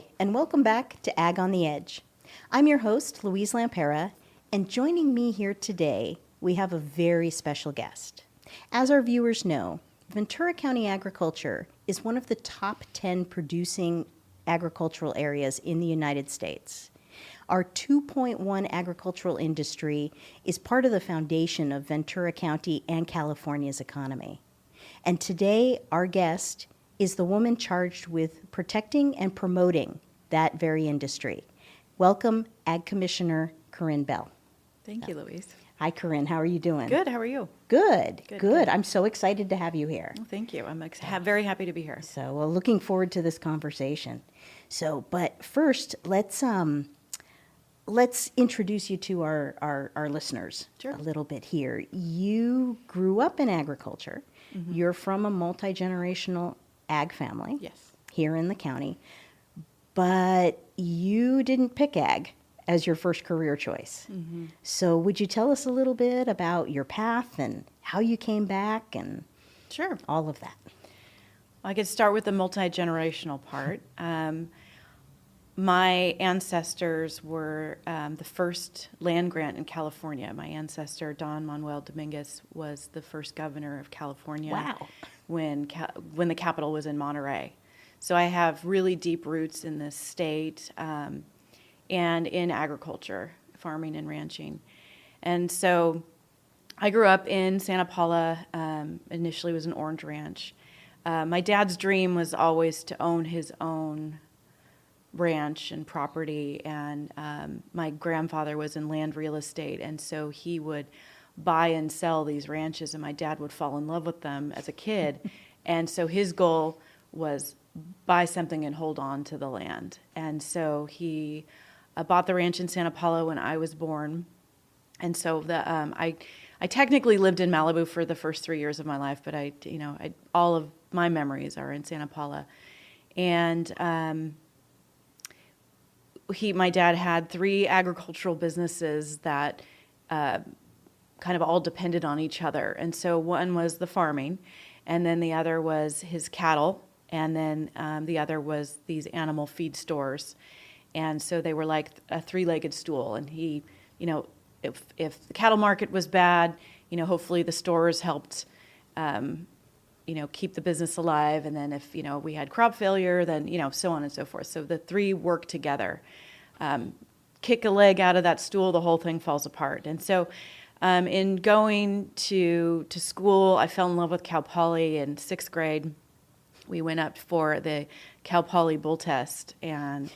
Hi, and welcome back to Ag on the Edge. I'm your host, Louise Lampera, and joining me here today, we have a very special guest. As our viewers know, Ventura County Agriculture is one of the top 10 producing agricultural areas in the United States. Our 2.1 agricultural industry is part of the foundation of Ventura County and California's economy. And today, our guest is the woman charged with protecting and promoting that very industry. Welcome, Ag Commissioner Korinne Bell. Thank you, Louise. Hi, Korinne. How are you doing? Good. How are you? Good. I'm so excited to have you here. Well, thank you. I'm very happy to be here. So, looking forward to this conversation. But first, let's introduce you to our listeners Sure. a little bit here. You grew up in agriculture. Mm-hmm. You're from a multi-generational ag family. Yes. Here in the county. But you didn't pick ag as your first career choice. Mm-hmm. So would you tell us a little bit about your path and how you came back and Sure. all of that? Well, I could start with the multi-generational part. My ancestors were the first land grant in California. My ancestor, Don Manuel Dominguez, was the first governor of California. Wow. When the capital was in Monterey. So I have really deep roots in this state and in agriculture, farming and ranching. And so I grew up in Santa Paula, initially was an orange ranch. My dad's dream was always to own his own ranch and property, and my grandfather was in land real estate, and so he would buy and sell these ranches, and my dad would fall in love with them as a kid. And so his goal was buy something and hold on to the land. And so he bought the ranch in Santa Paula when I was born. And so I technically lived in Malibu for the first 3 years of my life, but all of my memories are in Santa Paula. And my dad had 3 agricultural businesses that kind of all depended on each other. And so one was the farming, and then the other was his cattle, and then the other was these animal feed stores. And so they were like a 3-legged stool. And he, if the cattle market was bad, hopefully the stores helped, keep the business alive. And then if, we had crop failure, then, so on and so forth. So the 3 work together. Kick a leg out of that stool, the whole thing falls apart. And so in going to school, I fell in love with Cal Poly in 6th grade. We went up for the Cal Poly bull test, and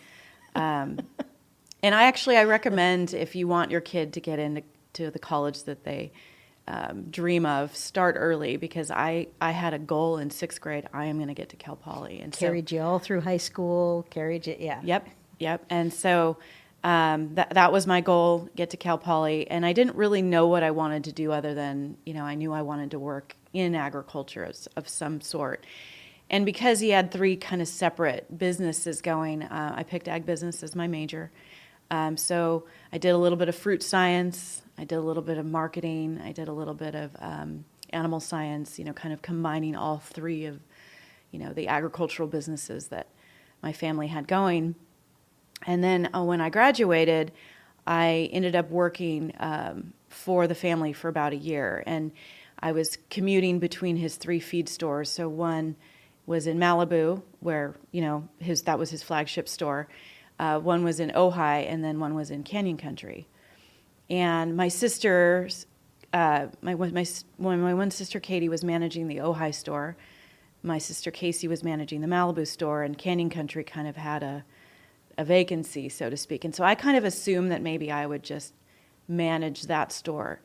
I recommend, if you want your kid to get into the college that they dream of, start early, because I had a goal in 6th grade. I am going to get to Cal Poly, and carried you all through high school. Yeah. Yep. And so that was my goal, get to Cal Poly. And I didn't really know what I wanted to do other than, I knew I wanted to work in agriculture of some sort. And because he had 3 kind of separate businesses going, I picked ag business as my major. So I did a little bit of fruit science. I did a little bit of marketing. I did a little bit of animal science, kind of combining all 3 of, the agricultural businesses that my family had going. And then when I graduated, I ended up working for the family for about a year. And I was commuting between his 3 feed stores. So one was in Malibu, where, that was his flagship store. One was in Ojai, and then one was in Canyon Country. And my sisters, my one sister Katie was managing the Ojai store. My sister Casey was managing the Malibu store, and Canyon Country kind of had a vacancy, so to speak. And so I kind of assumed that maybe I would just manage that store.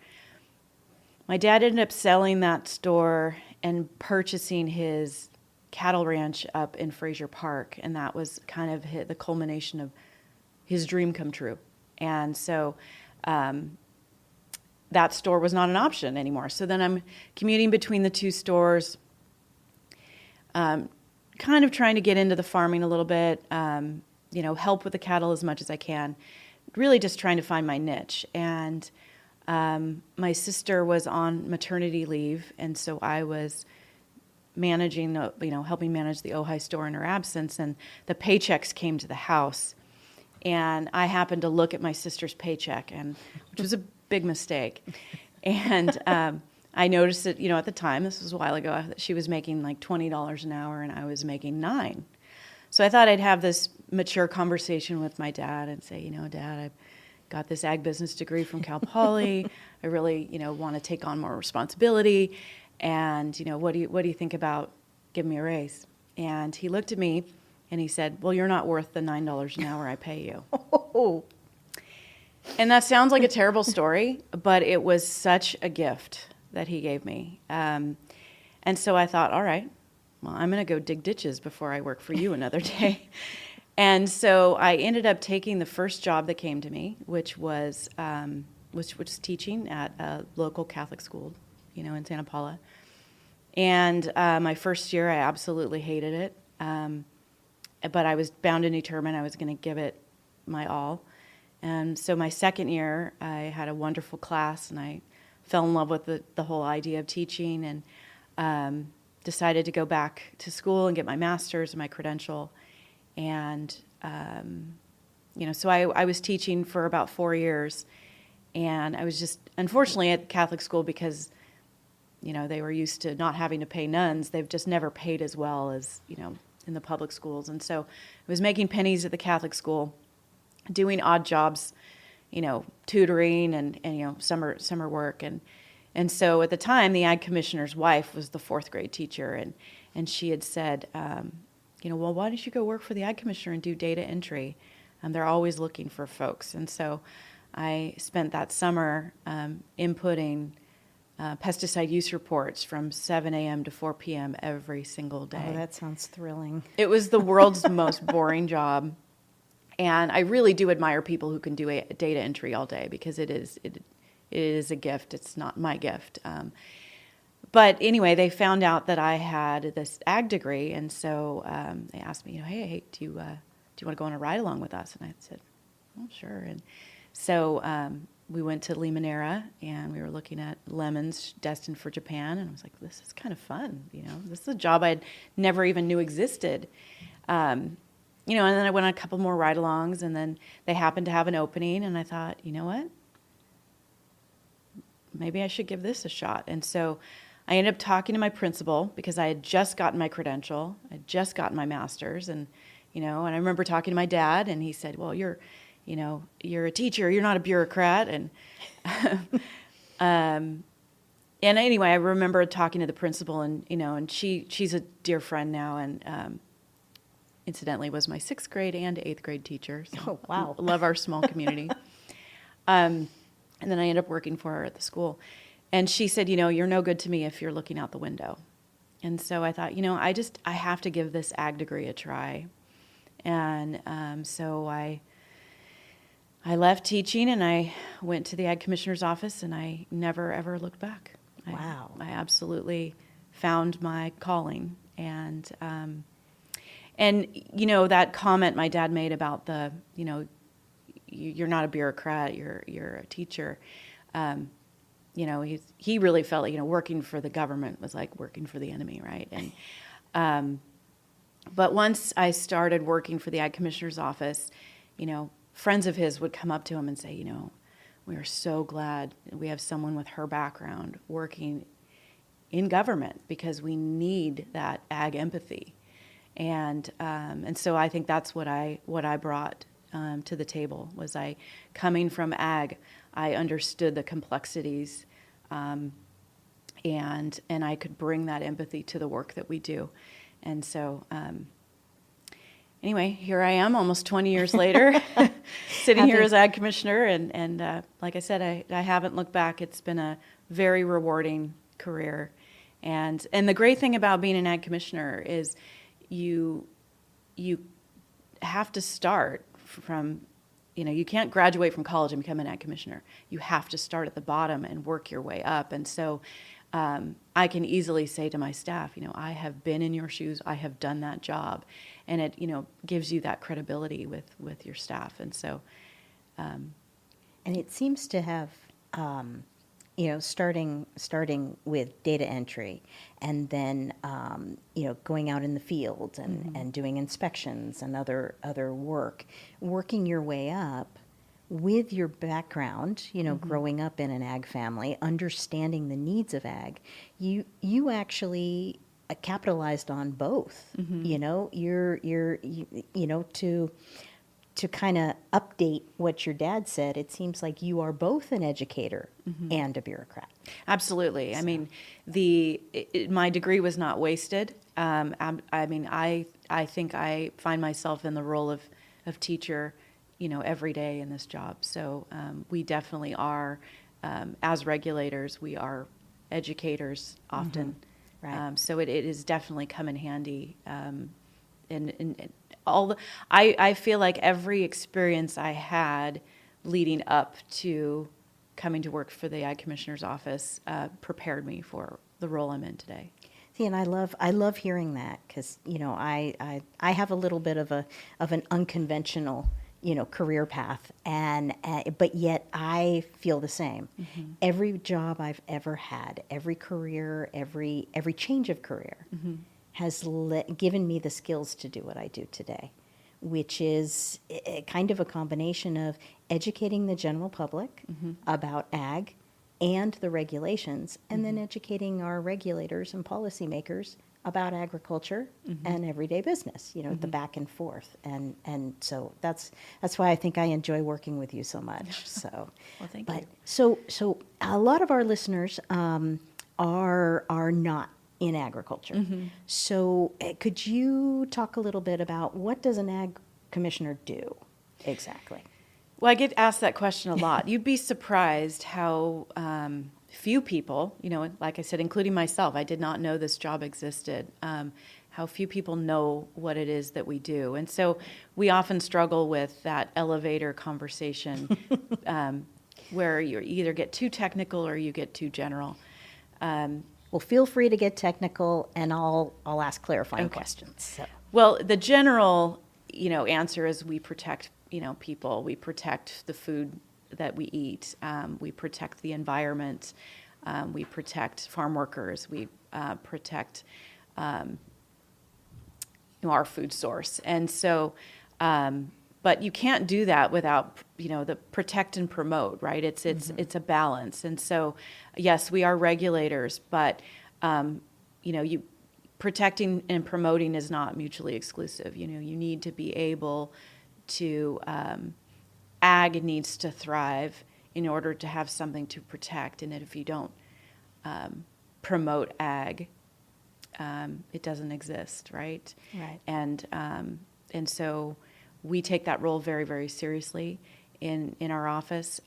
My dad ended up selling that store and purchasing his cattle ranch up in Frazier Park, and that was kind of the culmination of his dream come true. And so that store was not an option anymore. So then I'm commuting between the 2 stores, kind of trying to get into the farming a little bit, help with the cattle as much as I can, really just trying to find my niche. And my sister was on maternity leave, and so I was managing, helping manage the Ojai store in her absence, and the paychecks came to the house. And I happened to look at my sister's paycheck, which was a big mistake. And I noticed that, at the time, this was a while ago, that she was making like $20 an hour and I was making $9. So I thought I'd have this mature conversation with my dad and say, Dad, I've got this ag business degree from Cal Poly. I really, want to take on more responsibility. And, what do you think about giving me a raise? And he looked at me and he said, well, you're not worth the $9 an hour I pay you. Oh. And that sounds like a terrible story, but it was such a gift that he gave me. And so I thought, all right, well, I'm going to go dig ditches before I work for you another day. And so I ended up taking the first job that came to me, which was teaching at a local Catholic school, in Santa Paula. And my first year, I absolutely hated it. But I was bound and determined I was going to give it my all. And so my second year, I had a wonderful class, and I fell in love with the whole idea of teaching, and decided to go back to school and get my master's and my credential. And, so I was teaching for about 4 years, and I was just, unfortunately, at Catholic school because, they were used to not having to pay nuns. They've just never paid as well as, in the public schools. And so I was making pennies at the Catholic school, doing odd jobs, tutoring and summer work. And so at the time, the ag commissioner's wife was the 4th grade teacher. And she had said, well, why don't you go work for the ag commissioner and do data entry? They're always looking for folks. And so I spent that summer inputting pesticide use reports from 7 a.m. to 4 p.m. every single day. Oh, that sounds thrilling. It was the world's most boring job. And I really do admire people who can do data entry all day, because it is a gift. It's not my gift. But anyway, they found out that I had this ag degree, and so they asked me, hey, do you want to go on a ride along with us? And I said, oh, sure. And so we went to Limonera, and we were looking at lemons destined for Japan, and I was like, this is kind of fun. This is a job I never even knew existed. And then I went on a couple more ride-alongs, and then they happened to have an opening, and I thought, you know what? Maybe I should give this a shot. And so I ended up talking to my principal, because I had just gotten my credential. I had just gotten my master's, and I remember talking to my dad, and he said, well, you're a teacher, you're not a bureaucrat. And and anyway, I remember talking to the principal, and she's a dear friend now, and incidentally was my 6th grade and 8th grade teacher. So oh, wow. Love our small community. And then I ended up working for her at the school. And she said, you're no good to me if you're looking out the window. And so I thought, I have to give this ag degree a try. And so I left teaching, and I went to the ag commissioner's office, and I never, ever looked back. Wow. I absolutely found my calling. And that comment my dad made about you're not a bureaucrat, you're a teacher. He really felt like, working for the government was like working for the enemy, right? And but once I started working for the ag commissioner's office, friends of his would come up to him and say, we are so glad we have someone with her background working in government, because we need that ag empathy. And so I think that's what I brought to the table. Was I coming from ag, I understood the complexities, and I could bring that empathy to the work that we do. And so anyway, here I am almost 20 years later, sitting here as ag commissioner, and like I said, I haven't looked back. It's been a very rewarding career. And the great thing about being an ag commissioner is you have to start from, you can't graduate from college and become an ag commissioner. You have to start at the bottom and work your way up. And so I can easily say to my staff, I have been in your shoes, I have done that job. And it, gives you that credibility with your staff. And so. And it seems to have starting with data entry, and then going out in the field and doing inspections and other work, working your way up with your background, growing up in an ag family, understanding the needs of ag, you actually capitalized on both. To kind of update what your dad said, it seems like you are both an educator and a bureaucrat. Absolutely. I mean, my degree was not wasted. I think I find myself in the role of teacher, every day in this job. So we definitely are, as regulators, we are educators often. Right. So it is definitely come in handy. And I feel like every experience I had leading up to coming to work for the Ag Commissioner's office prepared me for the role I'm in today. See, and I love hearing that, because I have a little bit of an unconventional career path, and but yet I feel the same. Every job I've ever had, every career, every change of career has given me the skills to do what I do today, which is kind of a combination of educating the general public about ag and the regulations, and then educating our regulators and policymakers about agriculture and everyday business, the back and forth. And so that's why I think I enjoy working with you so much. So, Well, thank you. So a lot of our listeners are not in agriculture. So could you talk a little bit about what does an ag commissioner do exactly? Well, I get asked that question a lot. You'd be surprised how few people, like I said, including myself, I did not know this job existed, how few people know what it is that we do. And so we often struggle with that elevator conversation where you either get too technical or you get too general. Well, feel free to get technical, and I'll ask clarifying questions. So. Well, the general, answer is we protect, people. We protect the food that we eat. We protect the environment. We protect farm workers. We protect, our food source. And so, but you can't do that without, the protect and promote, right? It's a balance. And so, yes, we are regulators, but, you protecting and promoting is not mutually exclusive. You need to be able to, ag needs to thrive in order to have something to protect. And if you don't promote ag, it doesn't exist, right? Right. And so we take that role very, very seriously in our office.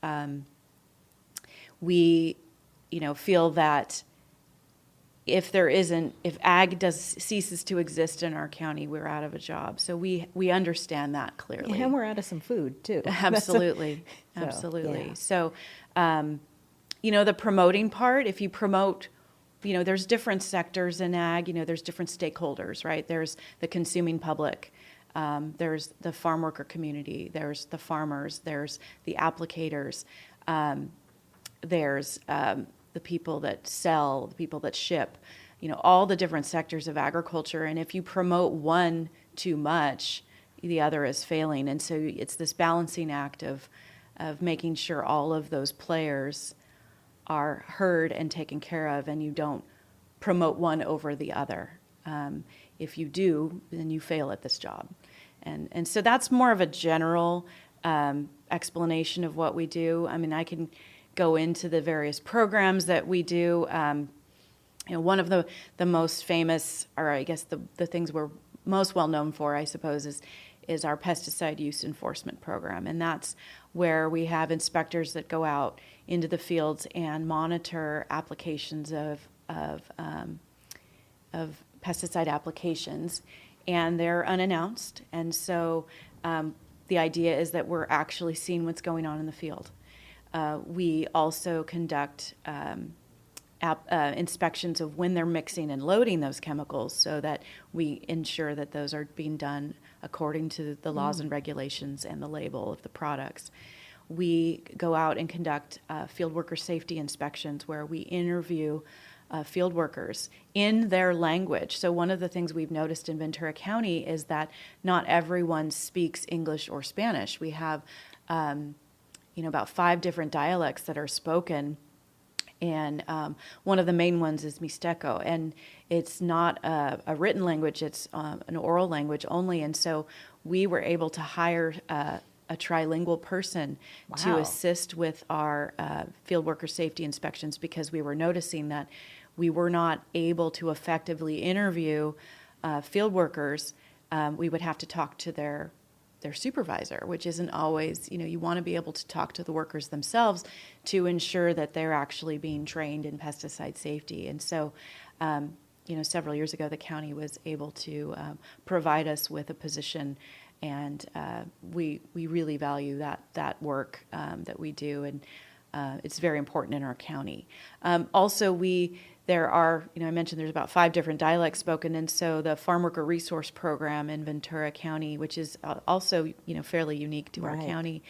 We, feel that if ag ceases to exist in our county, we're out of a job. So we understand that clearly. And we're out of some food too. Absolutely. Absolutely. Yeah. So, the promoting part, if you promote, there's different sectors in ag, there's different stakeholders, right? There's the consuming public. There's the farm worker community. There's the farmers. There's the applicators. There's the people that sell, the people that ship, all the different sectors of agriculture. And if you promote one too much, the other is failing. And so it's this balancing act of making sure all of those players are heard and taken care of, and you don't promote one over the other. If you do, then you fail at this job. And so that's more of a general explanation of what we do. I mean, I can go into the various programs that we do. One of the most famous, or I guess the things we're most well known for, I suppose, is our pesticide use enforcement program. And that's where we have inspectors that go out into the fields and monitor applications of pesticide applications, and they're unannounced. And so the idea is that we're actually seeing what's going on in the field. We also conduct inspections of when they're mixing and loading those chemicals, so that we ensure that those are being done according to the laws and regulations and the label of the products. we go out and conduct field worker safety inspections where we interview field workers in their language. So one of the things we've noticed in Ventura County is that not everyone speaks English or Spanish. We have, about 5 different dialects that are spoken, and one of the main ones is Mixteco, and it's not a written language, it's an oral language only, and so we were able to hire a trilingual person to Wow. assist with our field worker safety inspections, because we were noticing that we were not able to effectively interview field workers. We would have to talk to their supervisor, which isn't always, you want to be able to talk to the workers themselves to ensure that they're actually being trained in pesticide safety. And so, several years ago, the county was able to provide us with a position, and we really value that work that we do, and it's very important in our county. Also, there are, I mentioned there's about 5 different dialects spoken, and so the Farm Worker Resource Program in Ventura County, which is also, fairly unique to our Right. county,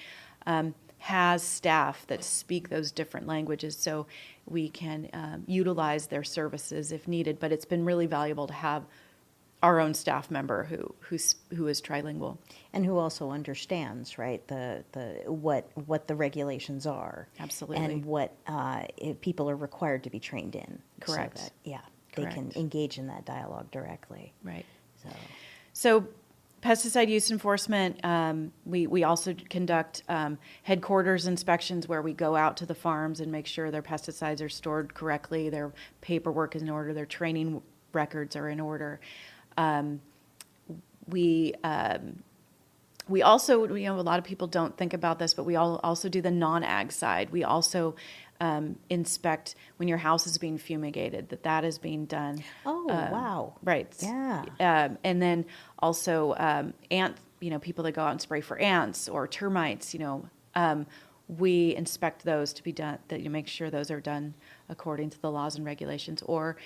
has staff that speak those different languages, so we can utilize their services if needed. But it's been really valuable to have our own staff member who is trilingual. And who also understands, right, the what the regulations are. Absolutely. And what people are required to be trained in. Correct. So that, they can Correct. engage in that dialogue directly. Right. So, Pesticide use enforcement, we also conduct headquarters inspections where we go out to the farms and make sure their pesticides are stored correctly, their paperwork is in order, their training records are in order. We also, a lot of people don't think about this, but we also do the non-ag side. We also inspect when your house is being fumigated, that is being done. oh, wow. Right. Yeah. And then also ant, people that go out and spray for ants or termites, we inspect those to be done, that you make sure those are done according to the laws and regulations, or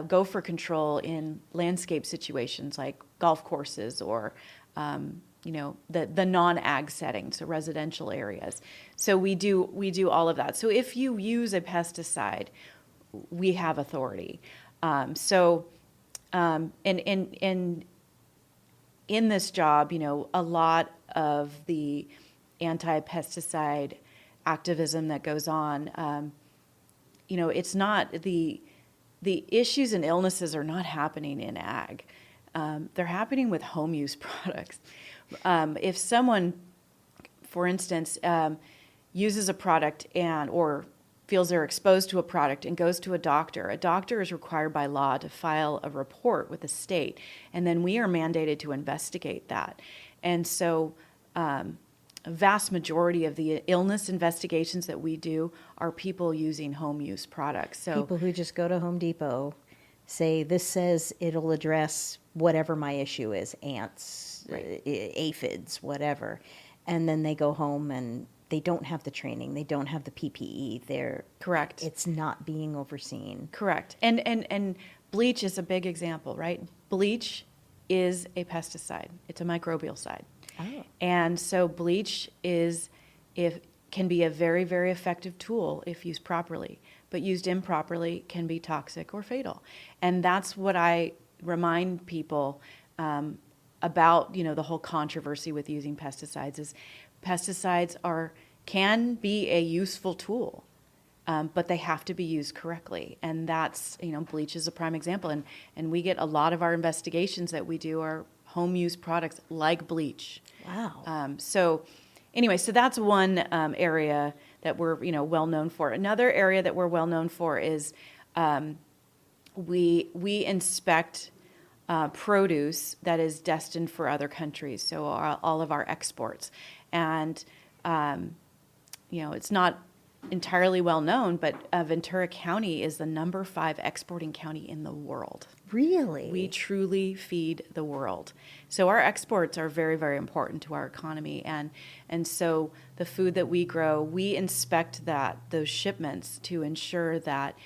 gopher control in landscape situations like golf courses or, the non-ag settings, so residential areas. So we do all of that. So if you use a pesticide, we have authority. In this job, a lot of the anti-pesticide activism that goes on, it's not the issues and illnesses are not happening in ag. They're happening with home use products. If someone, for instance, uses a product or feels they're exposed to a product and goes to a doctor is required by law to file a report with the state, and then we are mandated to investigate that. And so a vast majority of the illness investigations that we do are people using home use products. So People who just go to Home Depot, say, this says it'll address whatever my issue is, ants, Right. aphids, whatever. And then they go home and they don't have the training, they don't have the PPE. Correct. It's not being overseen. Correct. And bleach is a big example, right? Bleach is a pesticide. It's a microbial Oh. And so bleach can be a very, very effective tool if used properly, but used improperly can be toxic or fatal. And that's what I remind people about, the whole controversy with using pesticides is pesticides can be a useful tool, but they have to be used correctly. And that's, bleach is a prime example. And we get a lot of our investigations that we do are home use products like bleach. Wow. So that's one area that we're, well known for. Another area that we're well known for is we inspect produce that is destined for other countries, so all of our exports. And, it's not entirely well known, but Ventura County is the number 5 exporting county in the world. Really? We truly feed the world. So our exports are very, very important to our economy. And so the food that we grow, we inspect those shipments to ensure that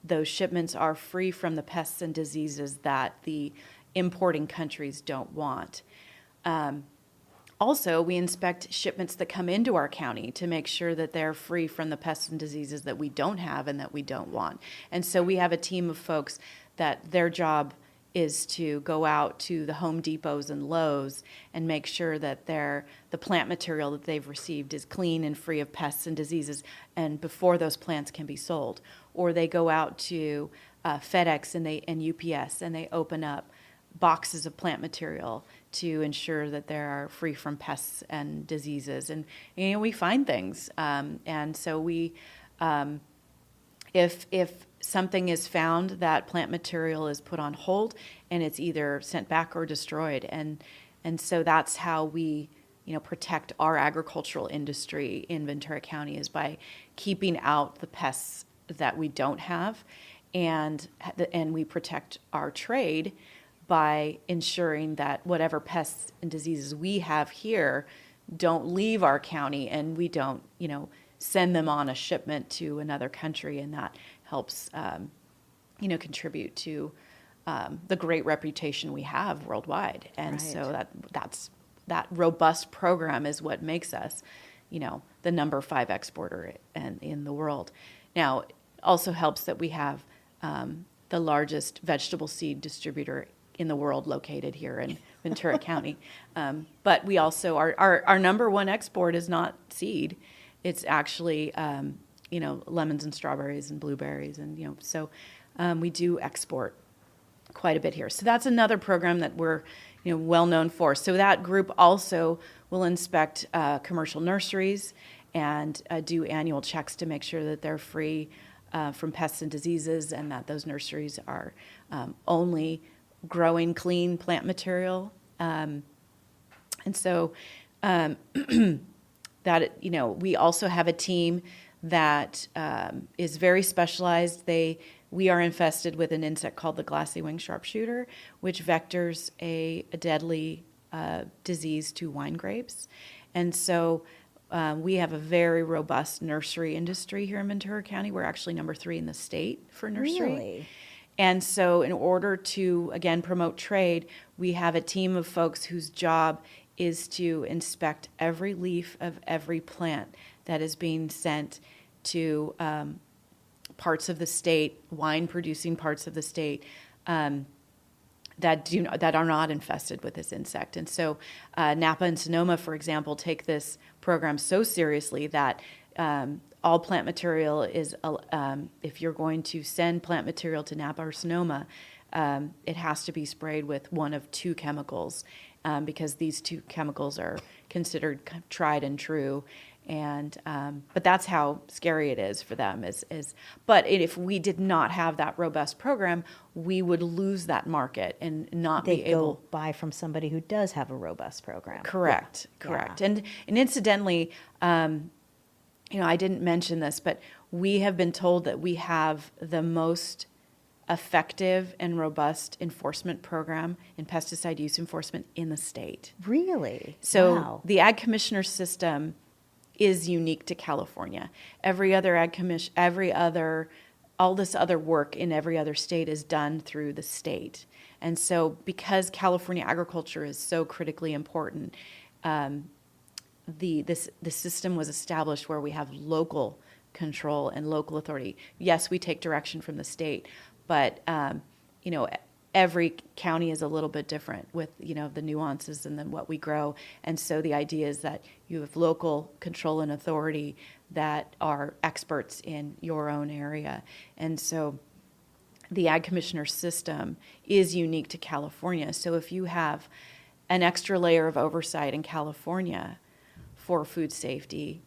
those shipments are free from the pests and diseases that the importing countries don't want. also, we inspect shipments that come into our county to make sure that they're free from the pests and diseases that we don't have and that we don't want. And so we have a team of folks that their job is to go out to the Home Depots and Lowe's and make sure that the plant material that they've received is clean and free of pests and diseases, and before those plants can be sold. Or they go out to FedEx and UPS, and they open up boxes of plant material to ensure that they are free from pests and diseases. And we find things, and so we, if something is found, that plant material is put on hold, and it's either sent back or destroyed. And so that's how we protect our agricultural industry in Ventura County, is by keeping out the pests that we don't have, and we protect our trade by ensuring that whatever pests and diseases we have here don't leave our county, and we don't, send them on a shipment to another country, and that helps, contribute to the great reputation we have worldwide. And Right. so that robust program is what makes us, the number 5 exporter in the world. Now, it also helps that we have the largest vegetable seed distributor in the world located here in Ventura County. But we also, our number 1 export is not seed. It's actually, lemons and strawberries and blueberries. And, so we do export quite a bit here. So that's another program that we're, well known for. So that group also will inspect commercial nurseries and do annual checks to make sure that they're free from pests and diseases, and that those nurseries are only growing clean plant material. And so that, we also have a team that is very specialized. We are infested with an insect called the glassy wing sharpshooter, which vectors a deadly disease to wine grapes. And so we have a very robust nursery industry here in Ventura County. We're actually number 3 in the state for nursery. Really? And so in order to, again, promote trade, we have a team of folks whose job is to inspect every leaf of every plant that is being sent to parts of the state, wine-producing parts of the state, that are not infested with this insect. And so Napa and Sonoma, for example, take this program so seriously that all plant material is, if you're going to send plant material to Napa or Sonoma, it has to be sprayed with one of 2 chemicals, because these 2 chemicals are considered tried and true. And but that's how scary it is for them. But if we did not have that robust program, we would lose that market and not They be able. go buy from somebody who does have a robust program. Correct. Yeah. Correct. And incidentally, I didn't mention this, but we have been told that we have the most effective and robust enforcement program in pesticide use enforcement in the state. Really? So Wow. the ag commissioner system is unique to California. Every other all this other work in every other state is done through the state. And so because California agriculture is so critically important, the system was established where we have local control and local authority. Yes, we take direction from the state, but every county is a little bit different with the nuances and then what we grow. And so the idea is that you have local control and authority that are experts in your own area. And so the ag commissioner system is unique to California. So if you have an extra layer of oversight in California for food safety,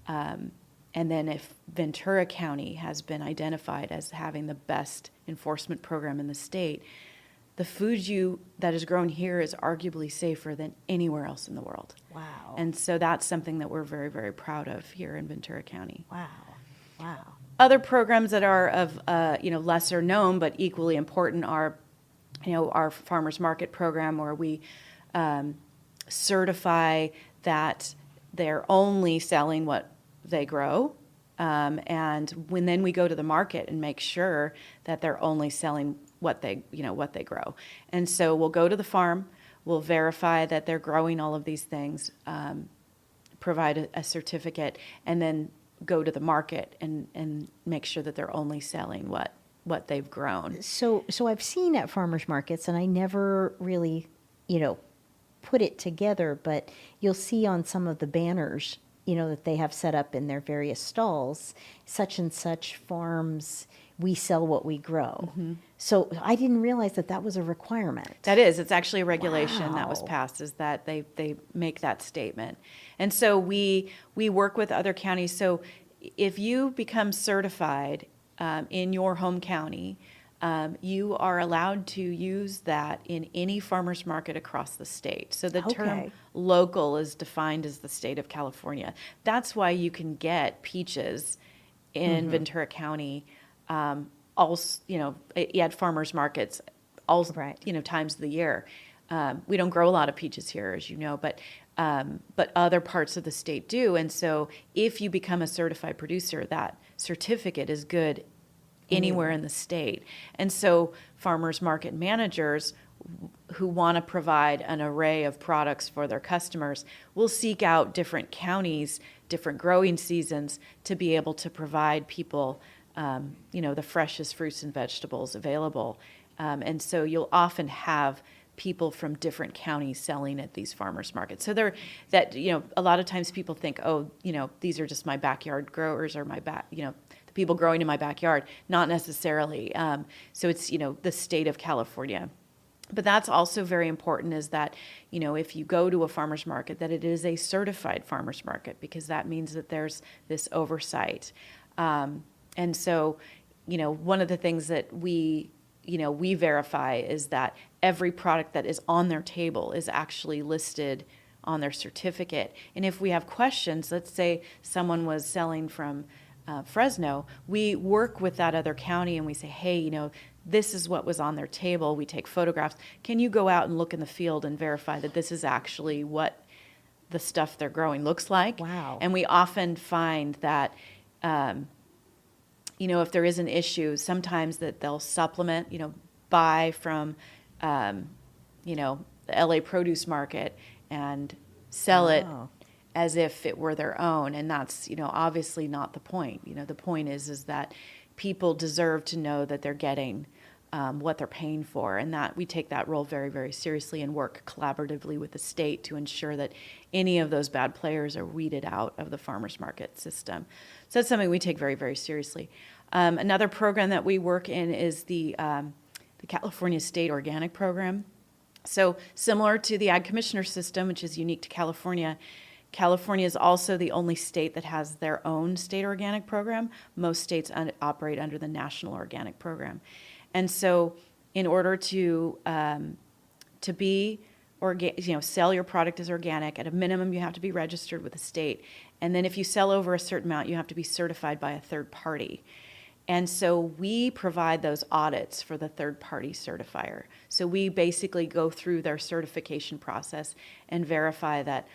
and then if Ventura County has been identified as having the best enforcement program in the state, the food that is grown here is arguably safer than anywhere else in the world. Wow. And so that's something that we're very, very proud of here in Ventura County. Wow. Wow. Other programs that are of lesser known but equally important are, our farmers market program, where we certify that they're only selling what they grow, and then we go to the market and make sure that they're only selling what they grow. And so we'll go to the farm, will verify that they're growing all of these things, provide a certificate, and then go to the market and make sure that they're only selling what they've grown. So I've seen at farmers markets, and I never really, put it together, but you'll see on some of the banners, that they have set up in their various stalls, such and such farms, we sell what we grow. So I didn't realize that was a requirement. That is, it's actually a regulation that was Wow. passed, is that they make that statement. And so we work with other counties. So if you become certified in your home county, you are allowed to use that in any farmer's market across the state. So the term Okay. local is defined as the state of California. That's why you can get peaches in Ventura County, also, at farmers markets, all Right. times of the year. We don't grow a lot of peaches here, as you know, but other parts of the state do. And so if you become a certified producer, that certificate is good anywhere in the state. And so farmers market managers who want to provide an array of products for their customers will seek out different counties, different growing seasons to be able to provide people, the freshest fruits and vegetables available. And so you'll often have people from different counties selling at these farmers markets. So a lot of times people think, these are just my backyard growers or the people growing in my backyard. Not necessarily. So it's, the state of California. But that's also very important, is that, if you go to a farmer's market, that it is a certified farmer's market, because that means that there's this oversight. And so, one of the things that we verify is that every product that is on their table is actually listed on their certificate. And if we have questions, let's say someone was selling from Fresno, we work with that other county and we say, hey, this is what was on their table. We take photographs. Can you go out and look in the field and verify that this is actually what the stuff they're growing looks like? Wow. And we often find that, if there is an issue, sometimes that they'll supplement, buy from, the LA produce market and sell it Wow. as if it were their own. And that's, obviously not the point. The point is that people deserve to know that they're getting what they're paying for, and that we take that role very, very seriously and work collaboratively with the state to ensure that any of those bad players are weeded out of the farmers market system. So that's something we take very, very seriously. Another program that we work in is the California State Organic Program. So similar to the Ag Commissioner system, which is unique to California, California is also the only state that has their own state organic program. Most states operate under the National Organic Program. And so in order to be sell your product as organic, at a minimum you have to be registered with the state. And then if you sell over a certain amount, you have to be certified by a third party. And so we provide those audits for the third-party certifier. So we basically go through their certification process and verify that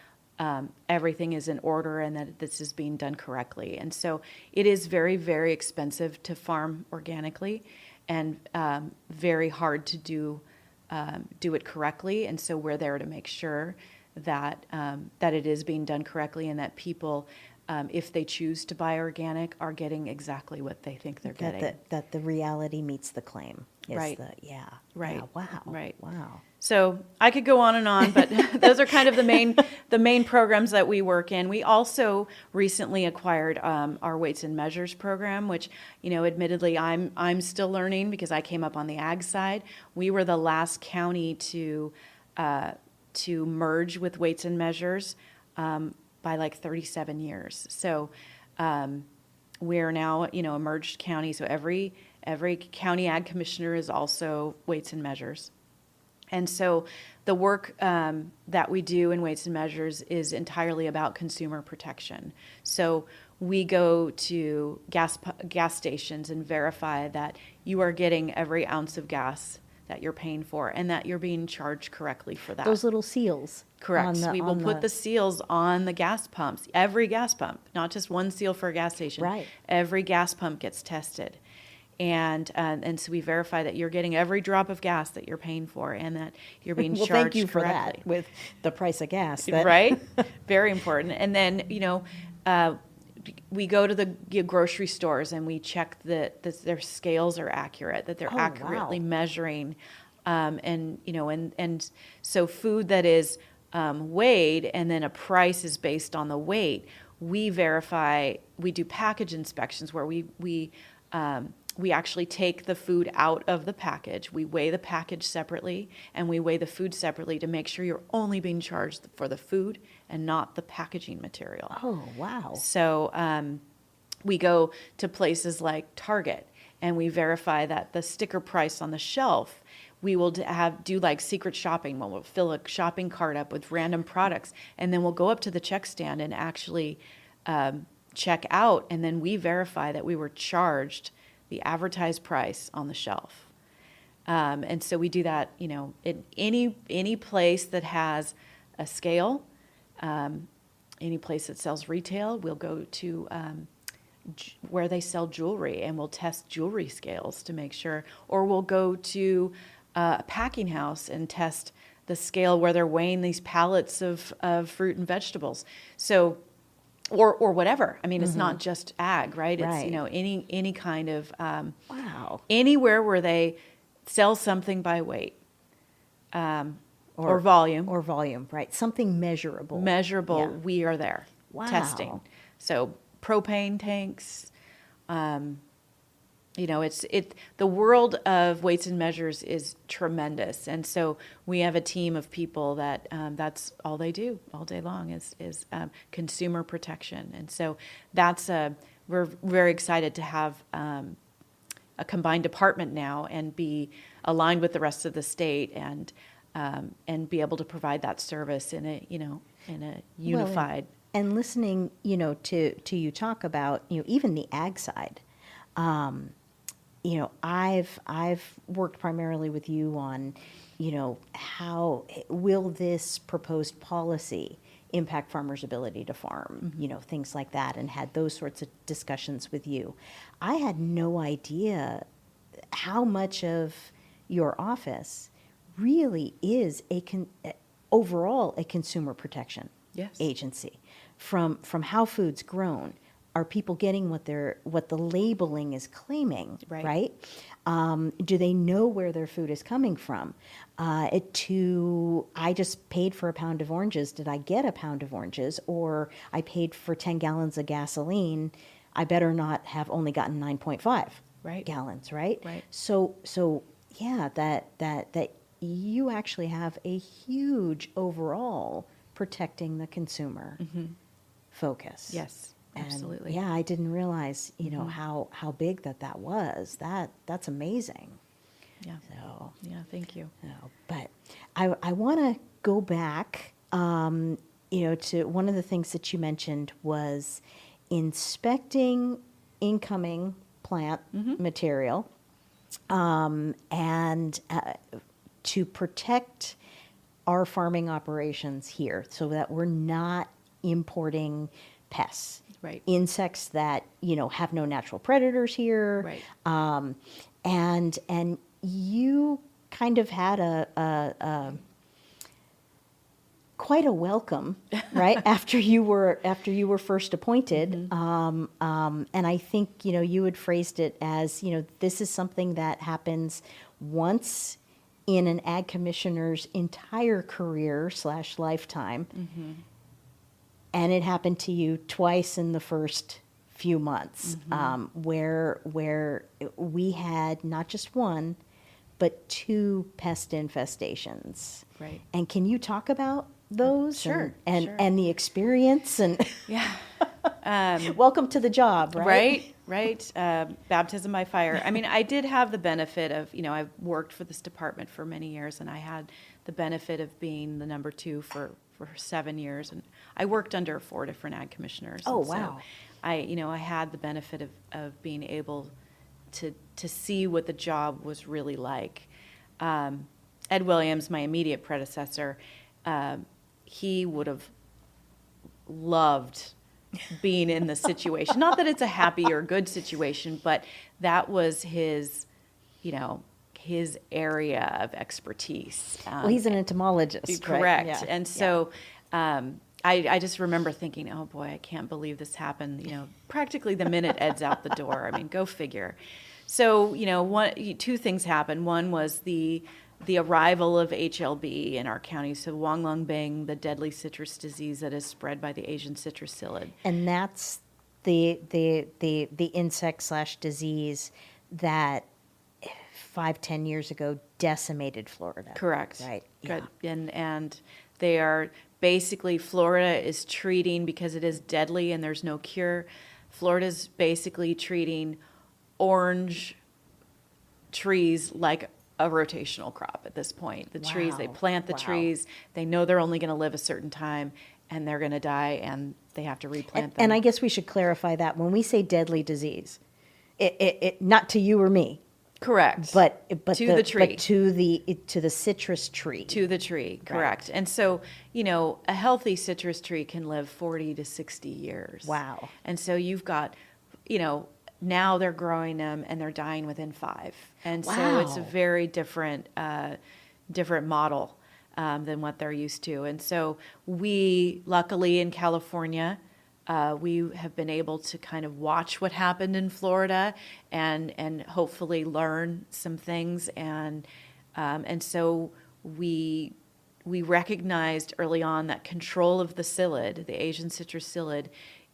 everything is in order and that this is being done correctly. And so it is very, very expensive to farm organically, and very hard to do it correctly. And so we're there to make sure that it is being done correctly, and that people, if they choose to buy organic, are getting exactly what they think they're getting. That the reality meets the claim. Right. Right. Right. Yeah, wow. Right. Wow. So I could go on and on, but those are kind of the main programs that we work in. We also recently acquired our weights and measures program, which, admittedly, I'm still learning because I came up on the ag side. We were the last county to merge with weights and measures by like 37 years. So we're now, a merged county. So every county ag commissioner is also weights and measures. And so the work that we do in weights and measures is entirely about consumer protection. So we go to gas stations and verify that you are getting every ounce of gas that you're paying for, and that you're being charged correctly for that. Those little seals. Correct. We will put the seals on the gas pumps, every gas pump, not just one seal for a gas station. Right. Every gas pump gets tested. And so we verify that you're getting every drop of gas that you're paying for, and that you're being Well, charged thank you for correctly. that with the price of gas. Right? Very important. And then, we go to the grocery stores and we check that their scales are accurate, that they're Oh, accurately wow. measuring. And so food that is weighed and then a price is based on the weight, we verify, we do package inspections where we actually take the food out of the package. We weigh the package separately and we weigh the food separately to make sure you're only being charged for the food and not the packaging material. Oh, wow. So we go to places like Target and we verify that the sticker price on the shelf, we will do like secret shopping. We'll fill a shopping cart up with random products, and then we'll go up to the check stand and actually check out, and then we verify that we were charged the advertised price on the shelf. And so we do that, in any place that has a scale, any place that sells retail. We'll go to where they sell jewelry, and we'll test jewelry scales to make sure, or we'll go to a packing house and test the scale where they're weighing these pallets of fruit and vegetables. So, or whatever. I mean, it's not just ag, right? It's, Right. any kind of, Wow. anywhere where they sell something by weight, or volume. Or volume, right? Something measurable. Measurable, Yeah. we are there Wow. testing. So propane tanks, the world of weights and measures is tremendous. And so we have a team of people that that's all they do all day long is consumer protection. And so we're very excited to have a combined department now and be aligned with the rest of the state and be able to provide that service in a unified. And listening, to you talk about, even the ag side. I've worked primarily with you on, how will this proposed policy impact farmers' ability to farm, things like that, and had those sorts of discussions with you. I had no idea how much of your office really is overall a consumer protection Yes. agency. From how food's grown, are people getting what the labeling is claiming, right? Do they know where their food is coming from? I just paid for a pound of oranges. Did I get a pound of oranges? Or I paid for 10 gallons of gasoline. I better not have only gotten 9.5 gallons, right? Right. So yeah, that you actually have a huge overall protecting the consumer focus. Yes, And, absolutely. yeah, I didn't realize, how big that was. That's amazing. Yeah. So, Yeah. Thank you. but I want to go back, to one of the things that you mentioned was inspecting incoming plant material, and to protect our farming operations here so that we're not importing pests. Right. Insects that, have no natural predators here. Right. And you kind of had a quite a welcome, right? after you were first appointed. And I think, you had phrased it as, this is something that happens once in an ag commissioner's entire career / lifetime. And it happened to you twice in the first few months, where we had not just one, but 2 pest infestations. Right. And can you talk about those? Sure, And sure. and the experience and Yeah. welcome to the job, right? Right. Baptism by fire. I mean, I did have the benefit of, I've worked for this department for many years, and I had the benefit of being the number 2 for 7 years, and I worked under 4 different ag commissioners. Oh, and so wow. I had the benefit of being able to see what the job was really like. Ed Williams, my immediate predecessor, he would have loved being in the situation. Not that it's a happy or good situation, but that was his, his area of expertise. Well, he's an entomologist, Correct. right? Yeah. And so I just remember thinking, oh boy, I can't believe this happened, practically the minute Ed's out the door. I mean, go figure. So, two things happened. One was the arrival of HLB in our county, so Wanglungbang, the deadly citrus disease that is spread by the Asian citrus psyllid. And that's the insect / disease that 5-10 years ago decimated Florida. Correct. Right. Good. Yeah. And they are basically, Florida is treating, because it is deadly and there's no cure, Florida's basically treating orange trees like a rotational crop at this point. The trees, they plant the trees, they know they're only going to live a certain time, and they're going to die, and they have to replant them. And I guess we should clarify that when we say deadly disease, it not to you or me. Correct. But to the tree. But to the citrus tree. To the tree, correct. Right. And so, a healthy citrus tree can live 40 to 60 years. Wow. And so you've got, now they're growing them and they're dying within 5. And so it's a very different model than what they're used to. And so we, luckily in California, we have been able to kind of watch what happened in Florida and hopefully learn some things. And so we recognized early on that control of the psyllid, the Asian citrus psyllid,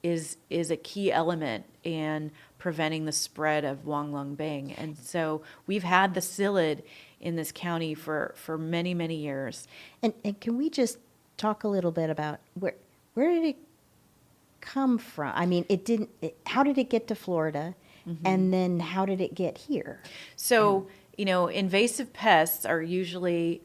is a key element in preventing the spread of Wanglungbang. And so we've had the psyllid in this county for many, many years. And can we just talk a little bit about where did it come from? I mean, how did it get to Florida? Mm-hmm. And then how did it get here? So, invasive pests are usually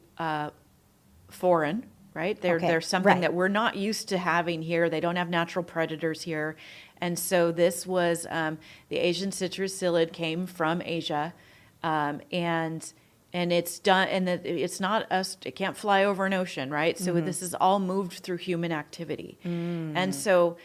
foreign, right? They're something that we're not used to having here. They don't have natural predators here. And so this was, the Asian citrus psyllid came from Asia, and it's done, and it's not us, it can't fly over an ocean, right? So this is all moved through human activity. And so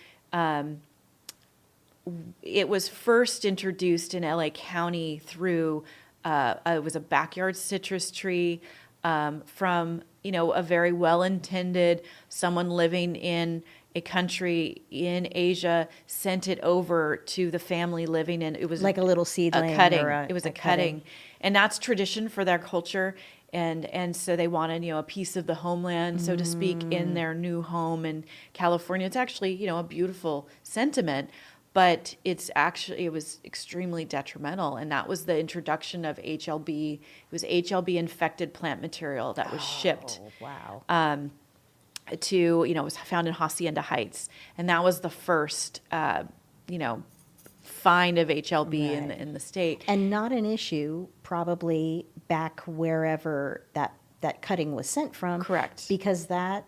it was first introduced in LA County through, it was a backyard citrus tree from, a very well-intended, someone living in a country in Asia sent it over to the family living in, it was like a little seedling. A cutting. It was a cutting. And that's tradition for their culture. And so they wanted, a piece of the homeland, so to speak, in their new home in California. It's actually, a beautiful sentiment, but it was extremely detrimental. And that was the introduction of HLB. It was HLB infected plant material that was shipped. Wow. It was found in Hacienda Heights. And that was the first, find of HLB in the state. And not an issue probably back wherever that cutting was sent from. Correct. Because that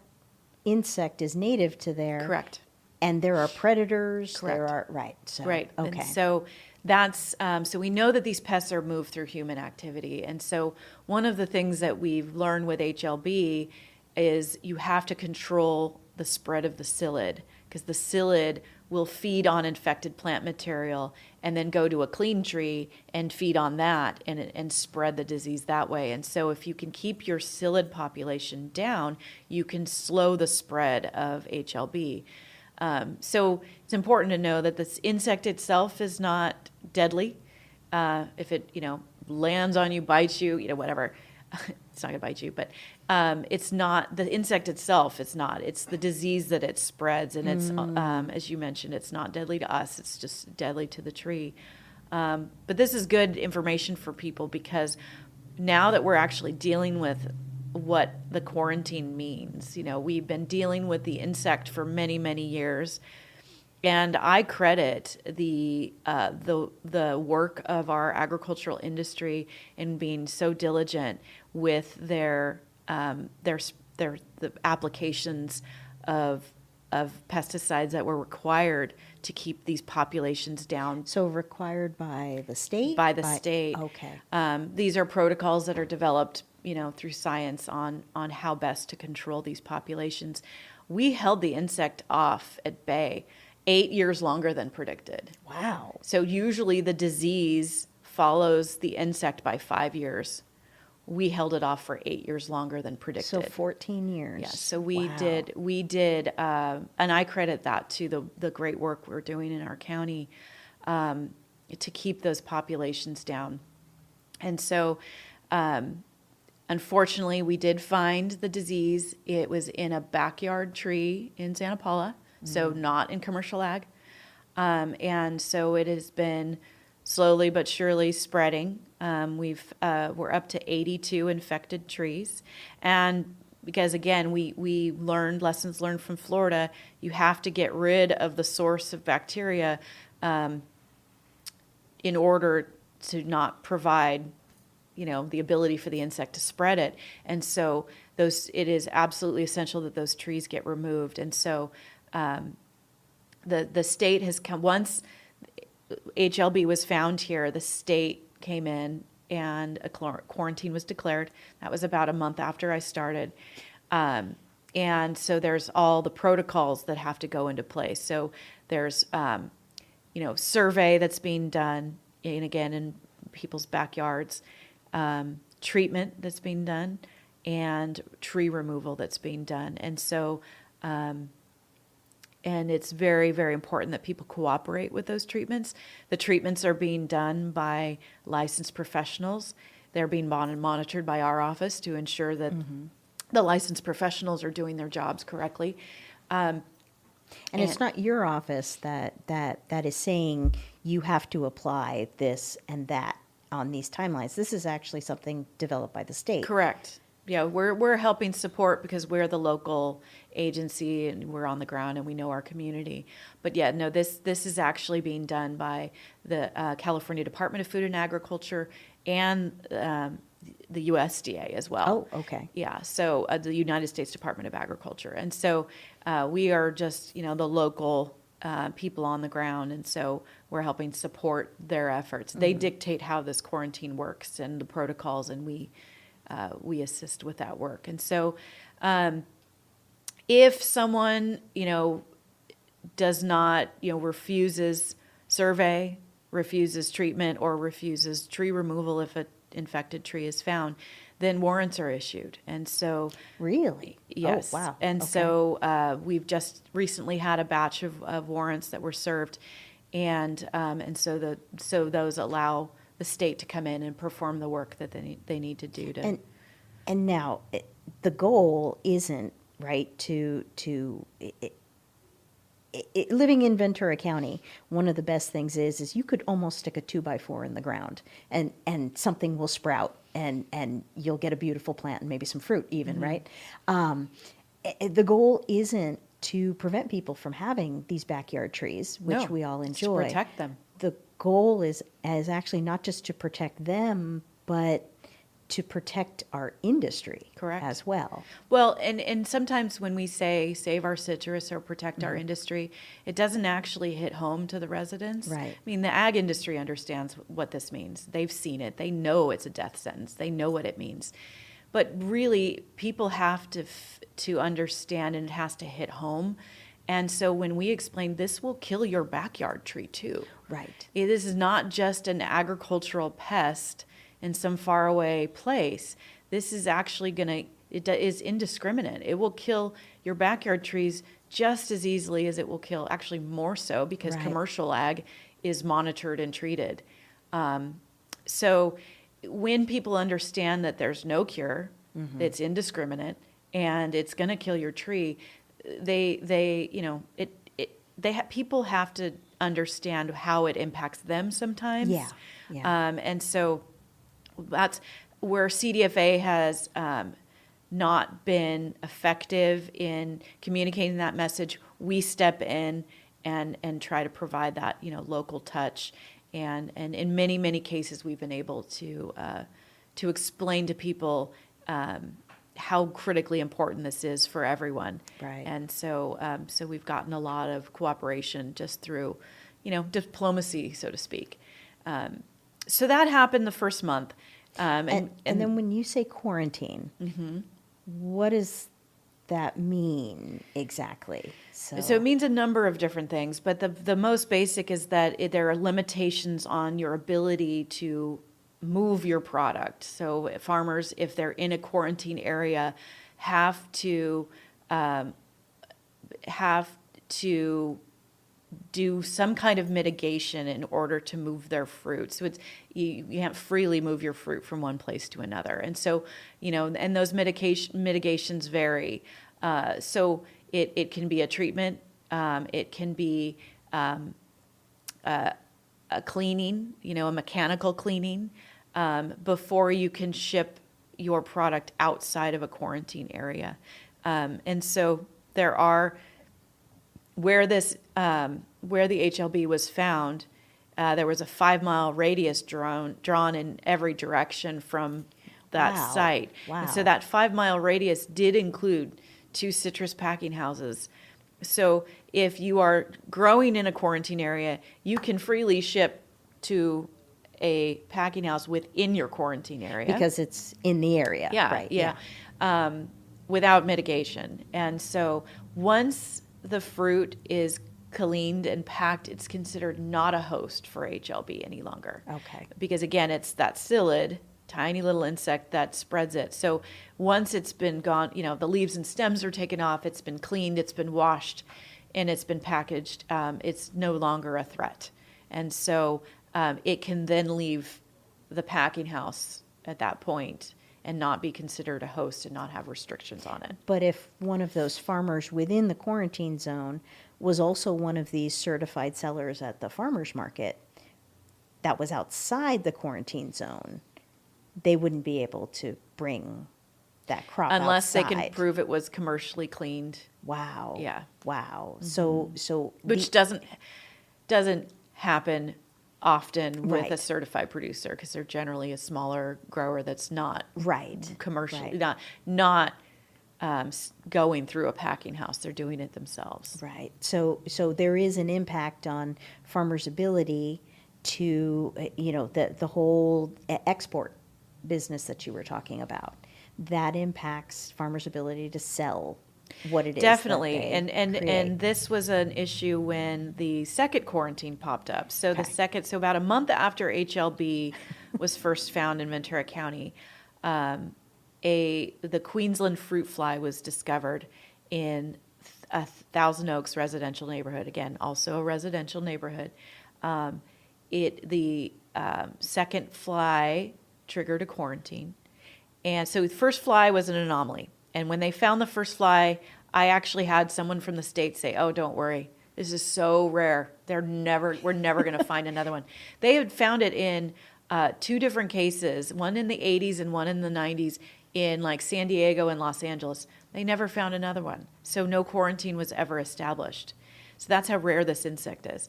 insect is native to there. Correct. And there are predators. Correct. There are, right. So, right. Okay. And so that's, so we know that these pests are moved through human activity. And so one of the things that we've learned with HLB is you have to control the spread of the psyllid, because the psyllid will feed on infected plant material and then go to a clean tree and feed on that and spread the disease that way. And so if you can keep your psyllid population down, you can slow the spread of HLB. So it's important to know that this insect itself is not deadly. If it, lands on you, bites you, whatever, it's not gonna bite you, but it's not, the insect itself, it's not. It's the disease that it spreads, and it's, as you mentioned, it's not deadly to us, it's just deadly to the tree. But this is good information for people, because now that we're actually dealing with what the quarantine means, we've been dealing with the insect for many, many years. And I credit the work of our agricultural industry in being so diligent with the applications of pesticides that were required to keep these populations down. So required by the state? By the state. Okay. These are protocols that are developed, through science on how best to control these populations. We held the insect off at bay. 8 years longer than predicted. Wow. So usually the disease follows the insect by 5 years. We held it off for 8 years longer than predicted. So 14 years. Yeah, so we Wow. did, and I credit that to the great work we're doing in our county to keep those populations down. And so, unfortunately, we did find the disease. It was in a backyard tree in Santa Paula, so not in commercial ag. And so it has been slowly but surely spreading. We're up to 82 infected trees. And because again, we learned lessons learned from Florida, you have to get rid of the source of bacteria in order to not provide, the ability for the insect to spread it. And so it is absolutely essential that those trees get removed. And so the state has come, once HLB was found here, the state came in and a quarantine was declared. That was about a month after I started. And so there's all the protocols that have to go into place. So there's, survey that's being done, and again, in people's backyards, treatment that's being done, and tree removal that's being done. And so, and it's very, very important that people cooperate with those treatments. The treatments are being done by licensed professionals. They're being monitored by our office to ensure that the licensed professionals are doing their jobs correctly. And it's not your office that is saying you have to apply this and that on these timelines. This is actually something developed by the state. Correct. Yeah, we're helping support because we're the local agency and we're on the ground and we know our community. But yeah, no, this is actually being done by the California Department of Food and Agriculture and the USDA as well. Oh, okay. Yeah, so the United States Department of Agriculture. And so we are just, the local people on the ground, and so we're helping support their efforts. They dictate how this quarantine works and the protocols, and we assist with that work. And so if someone, does not, refuses survey, refuses treatment, or refuses tree removal if an infected tree is found, then warrants are issued. And so Really? yes. Oh, wow. And Okay. so we've just recently had a batch of warrants that were served, and so those allow the state to come in and perform the work that they need to do to. And now the goal isn't right to living in Ventura County. One of the best things is you could almost stick a 2x4 in the ground and something will sprout and you'll get a beautiful plant and maybe some fruit even, right? The goal isn't to prevent people from having these backyard trees, which No, we all it's to enjoy. protect them. The goal is actually not just to protect them, but to protect our industry Correct. as well. Well, and sometimes when we say save our citrus or protect our industry, it doesn't actually hit home to the residents. Right. I mean, the ag industry understands what this means. They've seen it. They know it's a death sentence. They know what it means. But really, people have to understand, and it has to hit home. And so when we explain, this will kill your backyard tree too. Right. This is not just an agricultural pest in some faraway place. This is actually it is indiscriminate. It will kill your backyard trees just as easily as it will kill, actually more so, because Right. commercial ag is monitored and treated. So when people understand that there's no cure, it's indiscriminate, and it's going to kill your tree, people have to understand how it impacts them sometimes. Yeah. And so that's where CDFA has not been effective in communicating that message. We step in and try to provide that, local touch. And in many, many cases, we've been able to explain to people how critically important this is for everyone. Right. And so we've gotten a lot of cooperation just through, diplomacy, so to speak. So that happened the first month. And then when you say quarantine, what is that mean exactly? So it means a number of different things, but the most basic is that there are limitations on your ability to move your product. So farmers, if they're in a quarantine area, have to do some kind of mitigation in order to move their fruit. So it's you can't freely move your fruit from one place to another. And so, and those mitigations vary. So it can be a treatment. It can be a cleaning, a mechanical cleaning, before you can ship your product outside of a quarantine area. And so there are, where the HLB was found, there was a 5-mile radius drawn in every direction from that site. Wow. And so that 5-mile radius did include 2 citrus packing houses. So if you are growing in a quarantine area, you can freely ship to a packing house within your quarantine area. Because it's in the area. Yeah, Right. yeah. Without mitigation. And so once the fruit is cleaned and packed, it's considered not a host for HLB any longer. Okay. Because again, it's that psyllid, tiny little insect that spreads it. So once it's been gone, the leaves and stems are taken off, it's been cleaned, it's been washed, and it's been packaged, it's no longer a threat. And so it can then leave the packing house at that point and not be considered a host and not have restrictions on it. But if one of those farmers within the quarantine zone was also one of these certified sellers at the farmer's market that was outside the quarantine zone, they wouldn't be able to bring that crop Unless outside. they can prove it was commercially cleaned. Wow. Yeah. Wow. So Which doesn't happen often with Right. a certified producer, because they're generally a smaller grower that's not right. commercially, Right. not going through a packing house. They're doing it themselves. Right. So there is an impact on farmers' ability to, the whole export business that you were talking about. That impacts farmers' ability to sell what it is. Definitely. That they And create. this was an issue when the second quarantine popped up. So Okay. so about a month after HLB was first found in Ventura County, the Queensland fruit fly was discovered in a Thousand Oaks residential neighborhood. Again, also a residential neighborhood. The second fly triggered a quarantine. And so the first fly was an anomaly. And when they found the first fly, I actually had someone from the state say, "Oh, don't worry. This is so rare. We're never going to find another one." They had found it in 2 different cases, one in the 80s and one in the 90s in like San Diego and Los Angeles. They never found another one. So no quarantine was ever established. So that's how rare this insect is.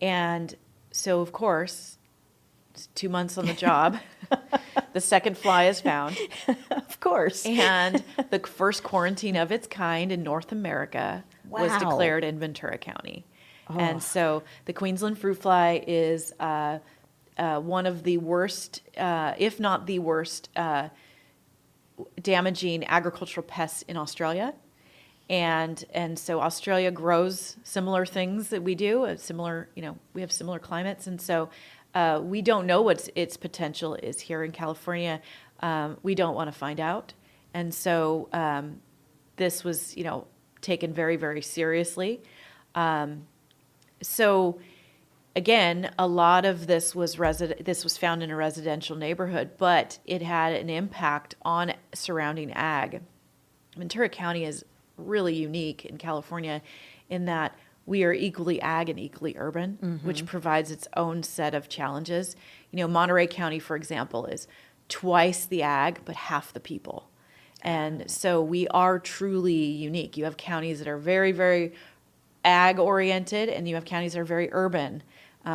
And so, of course, it's 2 months on the job. The second fly is found. Of course. And the first quarantine of its kind in North America was Wow. declared in Ventura County. Oh. And so the Queensland fruit fly is one of the worst, if not the worst, damaging agricultural pests in Australia. And so Australia grows similar things that we do, we have similar climates. And so we don't know what its potential is here in California. We don't want to find out. And so this was, taken very, very seriously. So again, a lot of this was found in a residential neighborhood, but it had an impact on surrounding ag. Ventura County is really unique in California in that we are equally ag and equally urban, which provides its own set of challenges. Monterey County, for example, is twice the ag, but half the people. And so we are truly unique. You have counties that are very, very ag-oriented, and you have counties that are very urban.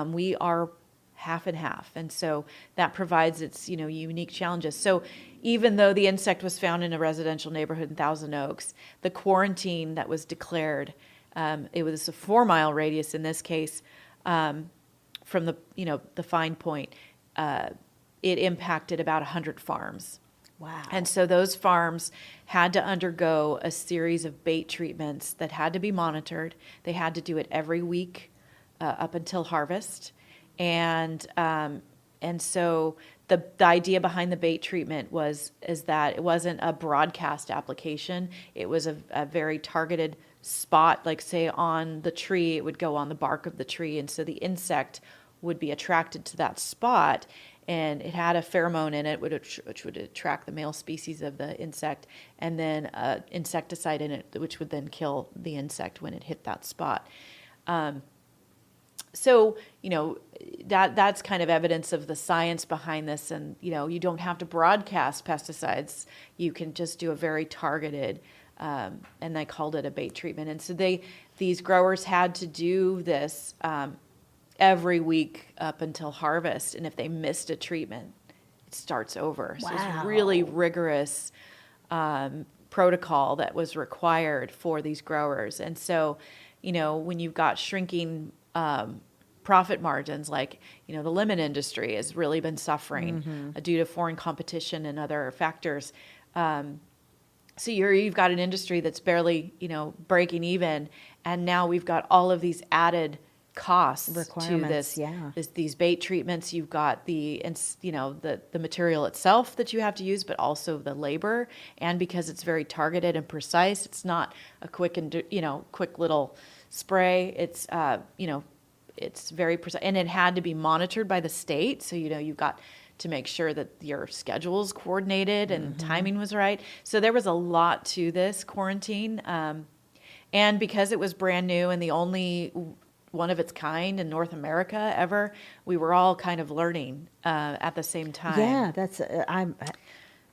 We are half and half. And so that provides its, unique challenges. So even though the insect was found in a residential neighborhood in Thousand Oaks, the quarantine that was declared, it was a 4-mile radius in this case, from the find point, it impacted about 100 farms. Wow. And so those farms had to undergo a series of bait treatments that had to be monitored. They had to do it every week up until harvest. And so the idea behind the bait treatment is that it wasn't a broadcast application. It was a very targeted spot, like say on the tree, it would go on the bark of the tree. And so the insect would be attracted to that spot. And it had a pheromone in it, which would attract the male species of the insect, and then insecticide in it, which would then kill the insect when it hit that spot. So, that's kind of evidence of the science behind this. And, you don't have to broadcast pesticides. You can just do a very targeted, and they called it a bait treatment. And so these growers had to do this every week up until harvest. And if they missed a treatment, it starts over. Wow. So it's really rigorous protocol that was required for these growers. And so, when you've got shrinking profit margins, like, the lemon industry has really been suffering due to foreign competition and other factors. So you've got an industry that's barely, breaking even. And now we've got all of these added costs to this, these bait treatments. You've got the material itself that you have to use, but also the labor. And because it's very targeted and precise, it's not a quick little spray. It's it's very precise, and it had to be monitored by the state. So you've got to make sure that your schedule's coordinated and timing was right. So there was a lot to this quarantine, and because it was brand new and the only one of its kind in North America ever, we were all kind of learning at the same time. Yeah, that's I'm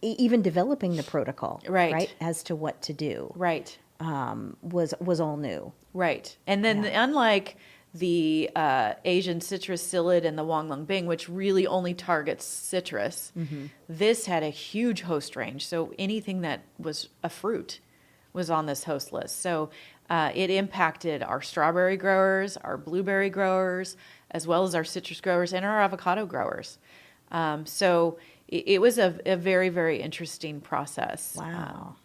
even developing the protocol, right, as to what to do, right, was all new, right. And then unlike the Asian citrus psyllid and the Wanglung Bing, which really only targets citrus, this had a huge host range. So anything that was a fruit was on this host list. So it impacted our strawberry growers, our blueberry growers, as well as our citrus growers and our avocado growers. So it was a very, very interesting process. Wow.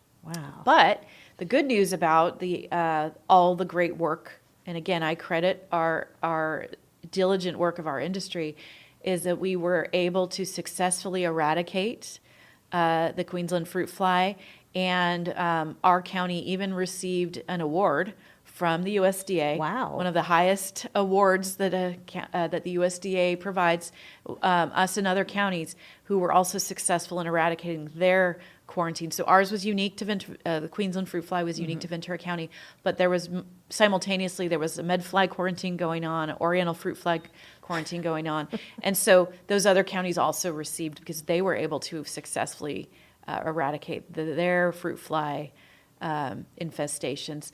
But the good news about all the great work, and again, I credit our diligent work of our industry, is that we were able to successfully eradicate the Queensland fruit fly. And our county even received an award from the USDA. Wow. One of the highest awards that the USDA provides us and other counties who were also successful in eradicating their quarantine. So ours was unique to the Queensland fruit fly was unique to Ventura County, but there was simultaneously a medfly quarantine going on, an oriental fruit fly quarantine going on. And so those other counties also received, because they were able to successfully eradicate their fruit fly infestations.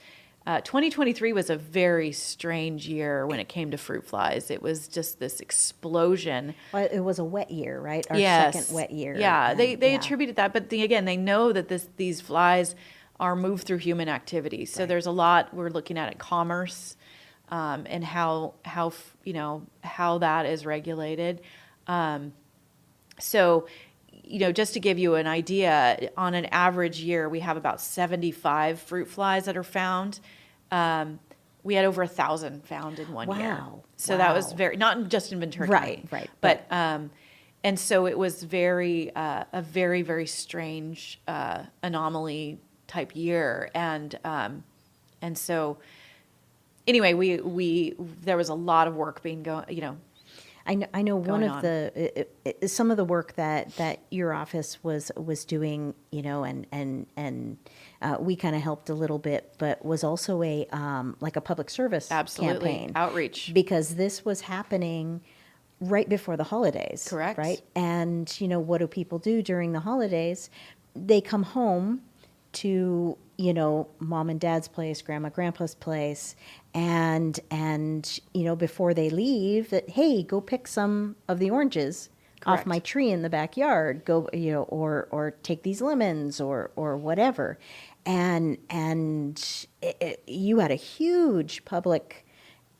2023 was a very strange year when it came to fruit flies. It was just this explosion. Well, it was a wet year, right? Our Yes. second wet year. Yeah, And, they attributed that, but again, they know that these flies are moved through human activity. So there's a lot we're looking at commerce, and how that is regulated. So, just to give you an idea, on an average year, we have about 75 fruit flies that are found. We had over 1,000 found in one year. Wow. So that was not just in Ventura County. Right. But, and so it was a very, very strange anomaly type year. And so anyway, we there was a lot of work being I know one of some of the work that your office was doing, and we kind of helped a little bit, but was also a public service campaign, outreach, because this was happening right before the holidays. Correct. Right. And what do people do during the holidays? They come home to mom and dad's place, grandma, grandpa's place, and before they leave, that, hey, go pick some of the oranges off my tree in the backyard. Go, or take these lemons or whatever, and you had a huge public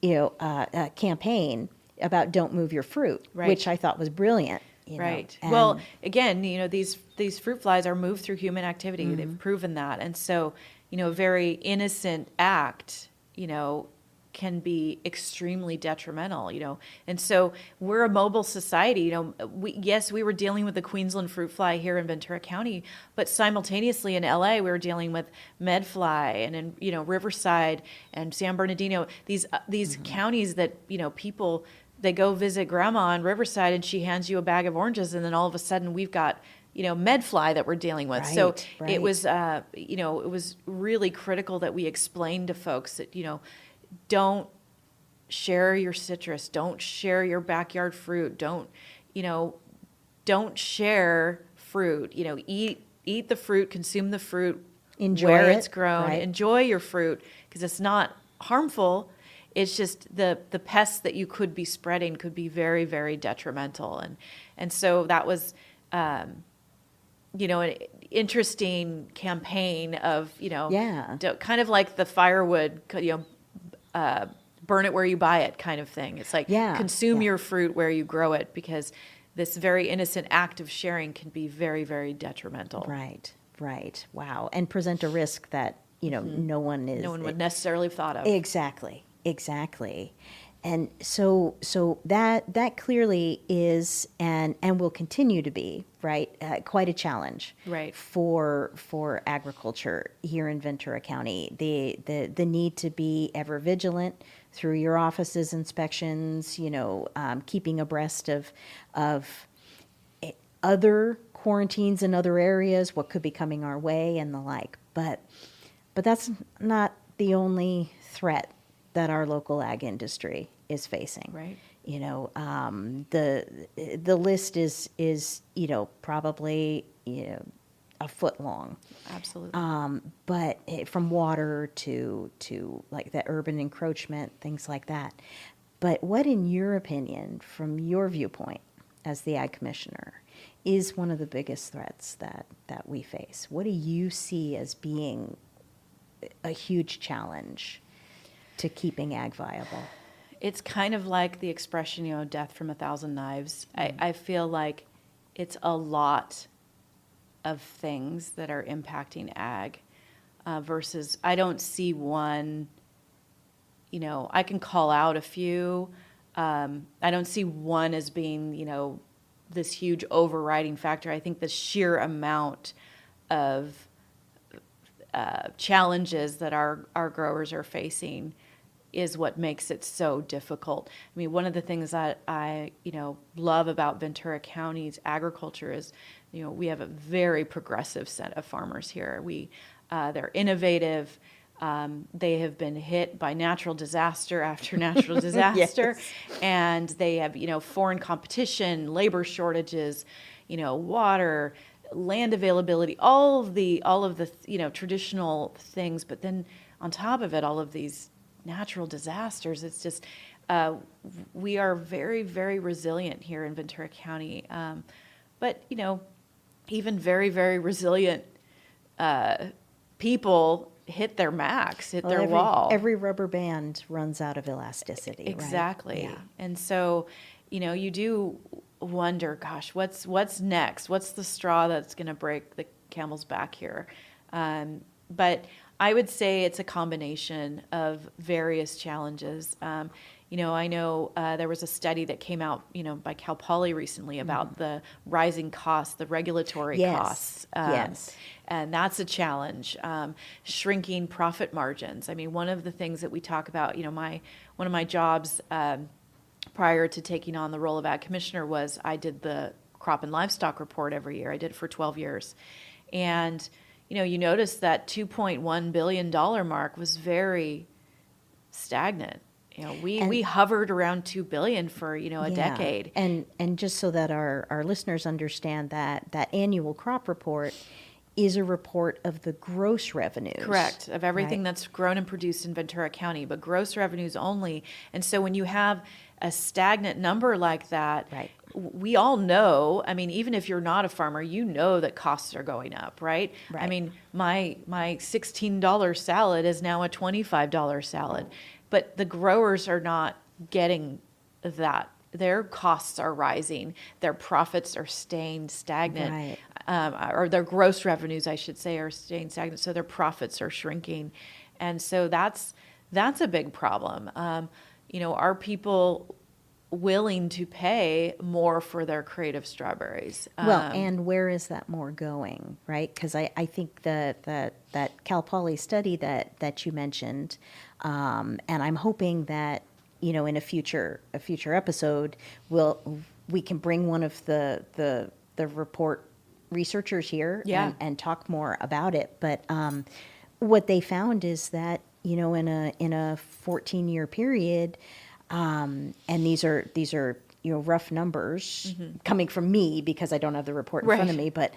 campaign about don't move your fruit, which I thought was brilliant. Right. and Well, again, these fruit flies are moved through human activity. Mm-hmm. They've proven that. And so, a very innocent act, can be extremely detrimental, And so we're a mobile society, we were dealing with the Queensland fruit fly here in Ventura County, but simultaneously in LA, we were dealing with medfly and in, Riverside and San Bernardino, these Mm-hmm. counties that, people, they go visit grandma in Riverside and she hands you a bag of oranges, and then all of a sudden we've got medfly that we're dealing with. So Right. it was it was really critical that we explain to folks that don't share your citrus, don't share your backyard fruit, don't share fruit. Eat the fruit, consume the fruit, Enjoy where it, it's grown, right. enjoy your fruit, because it's not harmful. It's just the pests that you could be spreading could be very, very detrimental. And so that was, an interesting campaign of, Yeah. kind of like the firewood, burn it where you buy it kind of thing. It's like consume your fruit where you grow it, because this very innocent act of sharing can be very, very detrimental. Right. Wow. And present a risk that, no one would necessarily have thought of. Exactly. And so that clearly is and will continue to be, right, quite a challenge, Right, for agriculture here in Ventura County. The need to be ever vigilant through your office's inspections, keeping abreast of other quarantines in other areas, what could be coming our way, and the like. But that's not the only threat that our local ag industry is facing. right. The list is probably a foot long. Absolutely. But from water to like the urban encroachment, things like that. But what, in your opinion, from your viewpoint as the ag commissioner, is one of the biggest threats that we face? What do you see as being a huge challenge to keeping ag viable? It's kind of like the expression, death from a thousand knives. I feel like it's a lot of things that are impacting ag versus I don't see one, I can call out a few. I don't see one as being, this huge overriding factor. I think the sheer amount of challenges that our growers are facing is what makes it so difficult. I mean, one of the things that I, love about Ventura County's agriculture is, we have a very progressive set of farmers here. They're innovative. They have been hit by natural disaster after natural disaster, Yes. and they have, foreign competition, labor shortages, water, land availability, all of the traditional things. But then on top of it, all of these natural disasters. It's just we are very, very resilient here in Ventura County, but even very, very resilient people hit their max, hit their wall. Every rubber band runs out of elasticity. Exactly. Right? Yeah. And so, you do wonder, gosh, what's next? What's the straw that's going to break the camel's back here? But I would say it's a combination of various challenges. I know there was a study that came out, by Cal Poly recently about the rising costs, the regulatory costs. Yes. And that's a challenge. Shrinking profit margins. I mean, one of the things that we talk about, one of my jobs prior to taking on the role of ag commissioner was I did the crop and livestock report every year. I did it for 12 years. And you notice that $2.1 billion mark was very stagnant. We hovered around $2 billion for, a decade. And just so that our listeners understand that annual crop report is a report of the gross revenues. Correct, of everything right? that's grown and produced in Ventura County, but gross revenues only. And so when you have a stagnant number like that, right. we all know, I mean, even if you're not a farmer, that costs are going up, right? Right. I mean, my $16 salad is now a $25 salad, but the growers are not getting that their costs are rising, their profits are staying stagnant, or their gross revenues, I should say, are staying stagnant. So their profits are shrinking, and so that's a big problem. Are people willing to pay more for their creative strawberries? Well, and where is that more going, right? Because I think that Cal Poly study that you mentioned, and I'm hoping that in a future episode we can bring one of the report researchers here and talk more about it. But what they found is that in a 14-year period. And these are rough numbers coming from me because I don't have the report in front of me. But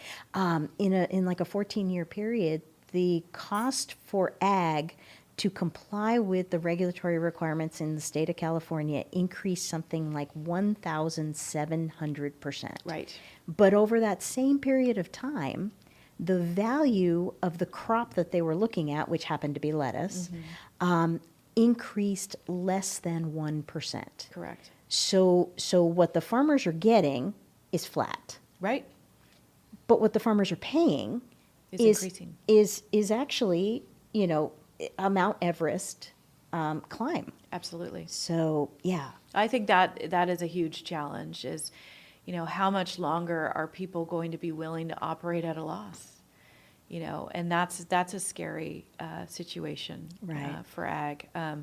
in like a 14-year period, the cost for ag to comply with the regulatory requirements in the state of California increased something like 1,700%. Right. But over that same period of time, the value of the crop that they were looking at, which happened to be lettuce, increased less than 1%. Correct. So what the farmers are getting is flat. Right. But what the farmers are paying increasing. Is actually, a Mount Everest climb. Absolutely. So, yeah. I think that is a huge challenge is, how much longer are people going to be willing to operate at a loss? And that's a scary situation for ag. I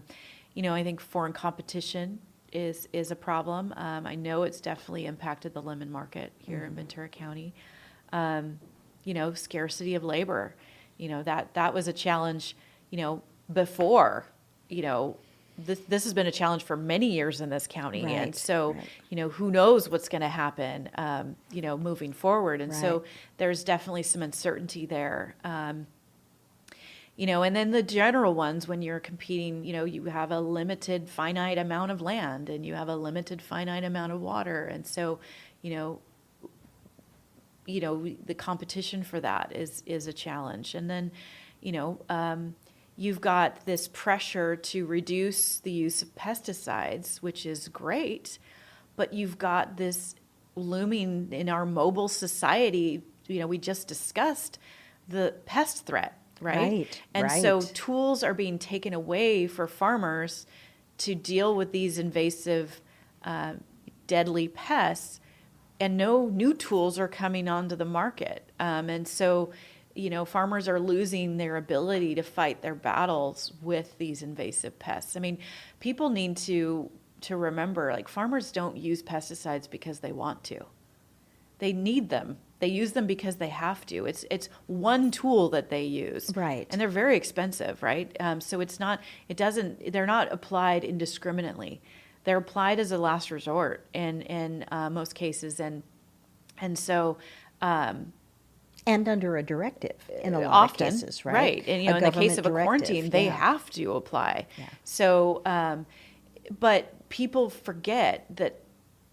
think foreign competition is a problem. I know it's definitely impacted the lemon market here in Ventura County. Scarcity of labor, that was a challenge, before, this has been a challenge for many years in this county. Right, and so, who knows what's going to happen, moving forward. And so there's definitely some uncertainty there. And then the general ones, when you're competing, you have a limited finite amount of land and you have a limited finite amount of water. And so, the competition for that is a challenge. And then, you've got this pressure to reduce the use of pesticides, which is great, but you've got this looming in our mobile society. We just discussed the pest threat, right? And so tools are being taken away for farmers to deal with these invasive, deadly pests, and no new tools are coming onto the market. And so farmers are losing their ability to fight their battles with these invasive pests. I mean, people need to remember, like, farmers don't use pesticides because they want to. They need them. They use them because they have to. It's one tool that they use. Right. And they're very expensive, right? So they're not applied indiscriminately. They're applied as a last resort in most cases. And so, and under a directive in a lot of cases, right? Right. And, in the case of a quarantine, they have to apply. Yeah. So, but people forget that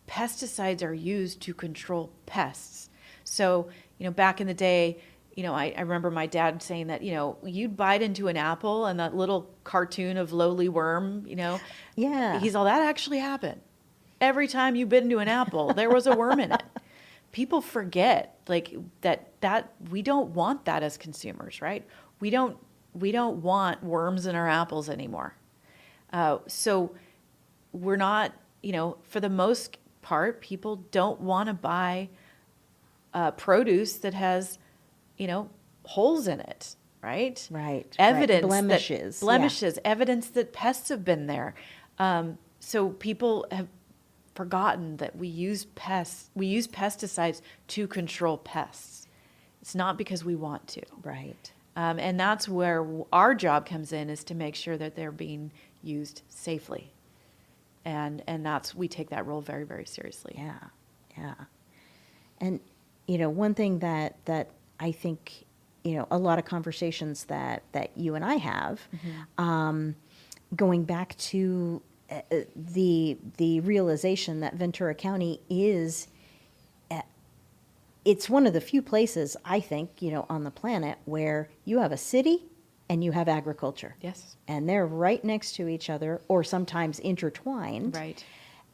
pesticides are used to control pests. So, back in the day, I remember my dad saying that, you'd bite into an apple and that little cartoon of lowly worm, Yeah. He's all, that actually happened. Every time you bit into an apple, there was a worm in it. People forget, like, that we don't want that as consumers, right? We don't want worms in our apples anymore. So we're not, for the most part, people don't want to buy produce that has, holes in it, right? Right. Evidence blemishes, evidence that pests have been there. So people have forgotten that we use pesticides to control pests. It's not because we want to. Right. And that's where our job comes in, is to make sure that they're being used safely. And we take that role very, very seriously. Yeah. Yeah. And, one thing that I think, a lot of conversations that you and I have, going back to the realization that Ventura County is, it's one of the few places, I think, on the planet where you have a city and you have agriculture. Yes. And they're right next to each other, or sometimes intertwined. Right.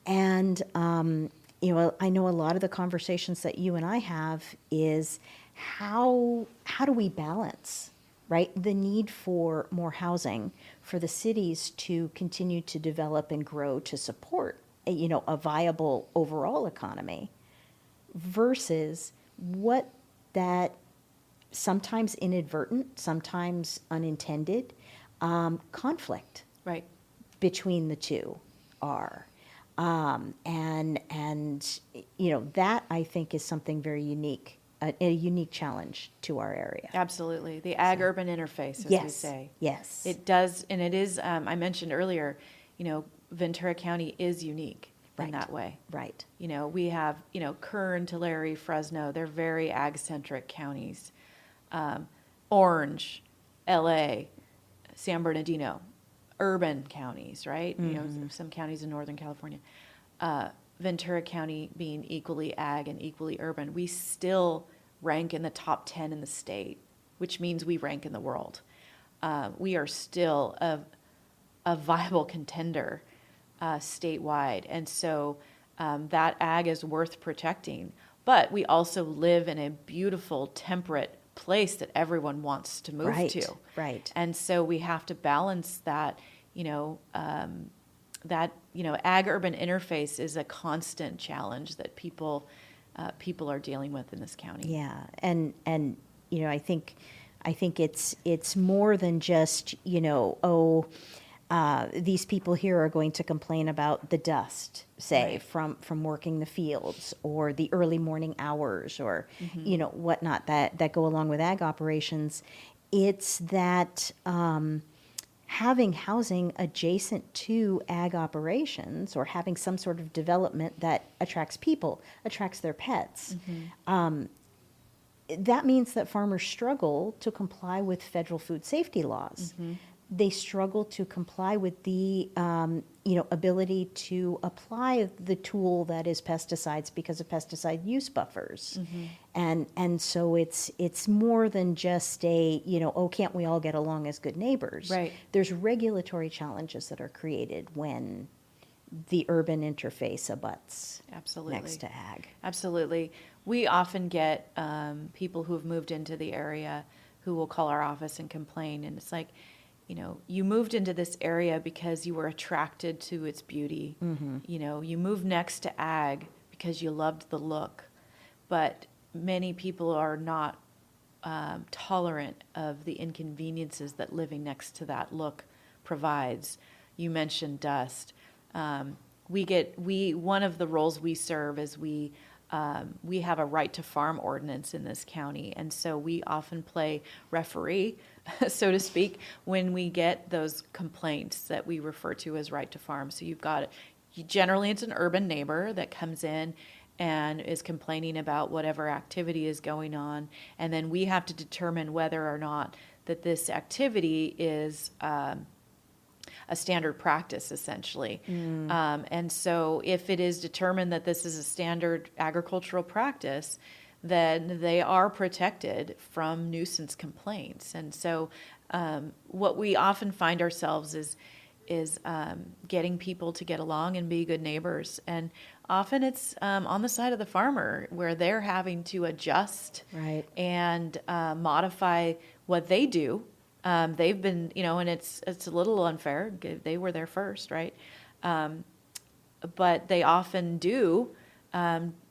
And, I know a lot of the conversations that you and I have is how do we balance, right, the need for more housing for the cities to continue to develop and grow to support, a viable overall economy versus what that sometimes inadvertent, sometimes unintended conflict Right. between the two are. That I think is something very unique, a unique challenge to our area. Absolutely. The ag-urban interface, as we Yes, say. yes. It does, and it is, I mentioned earlier, Ventura County is unique in Right. that way. Right. We have, Kern, Tulare, Fresno, they're very ag-centric counties. Orange, LA, San Bernardino, urban counties, right? Some counties in Northern California. Ventura County being equally ag and equally urban, we still rank in the top 10 in the state, which means we rank in the world. We are still a viable contender statewide. And so that ag is worth protecting. But we also live in a beautiful, temperate place that everyone wants to move Right, to. right. And so we have to balance that, ag-urban interface is a constant challenge that people are dealing with in this county. Yeah, and I think it's more than just these people here are going to complain about the dust, say, Right. from working the fields or the early morning hours or whatnot that go along with ag operations. It's that having housing adjacent to ag operations or having some sort of development that attracts people, attracts their pets. That means that farmers struggle to comply with federal food safety laws. They struggle to comply with the ability to apply the tool that is pesticides because of pesticide use buffers. And so it's more than just can't we all get along as good neighbors? Right. There's regulatory challenges that are created when the urban interface abuts Absolutely. next to ag. Absolutely. We often get people who have moved into the area who will call our office and complain. And it's like, you moved into this area because you were attracted to its beauty. You moved next to ag because you loved the look. But many people are not tolerant of the inconveniences that living next to that look provides. You mentioned dust. One of the roles we serve is we have a right to farm ordinance in this county, and so we often play referee, so to speak, when we get those complaints that we refer to as right to farm. So generally it's an urban neighbor that comes in and is complaining about whatever activity is going on, and then we have to determine whether or not that this activity is a standard practice, essentially. And so if it is determined that this is a standard agricultural practice, then they are protected from nuisance complaints. And so what we often find ourselves is getting people to get along and be good neighbors. And often it's on the side of the farmer where they're having to adjust Right. and modify what they do. They've been, and it's a little unfair. They were there first, right? But they often do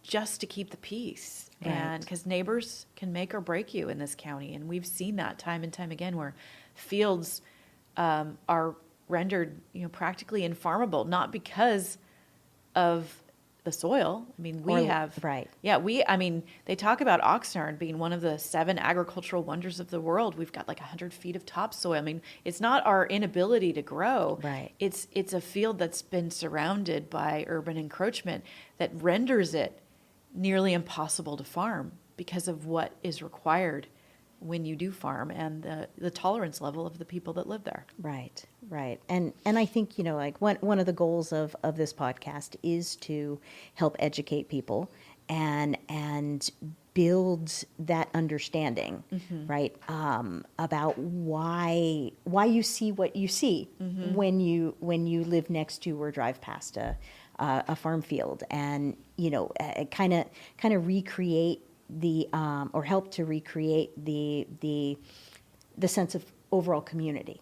just to keep the peace. Right. And because neighbors can make or break you in this county. And we've seen that time and time again where fields are rendered, practically infarmable, not because of the soil. I mean, Right. Yeah, they talk about Oxnard being one of the 7 agricultural wonders of the world. We've got like 100 feet of topsoil. I mean, it's not our inability to grow. Right. It's a field that's been surrounded by urban encroachment that renders it nearly impossible to farm because of what is required when you do farm and the tolerance level of the people that live there. Right, right. And I think, one of the goals of this podcast is to help educate people and build that understanding, right, about why you see what you see when you live next to or drive past a a farm field, and kind of recreate the or help to recreate the sense of overall community.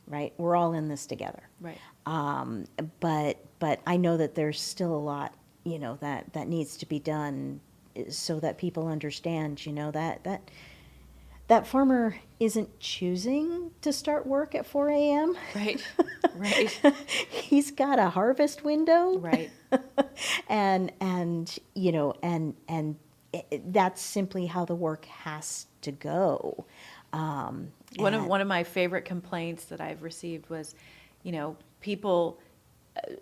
Right, we're all in this together. Right. But I know that there's still a lot that needs to be done, so that people understand that farmer isn't choosing to start work at 4 a.m. Right. Right. He's got a harvest window. Right. and that's simply how the work has to go. One of my favorite complaints that I've received was, people,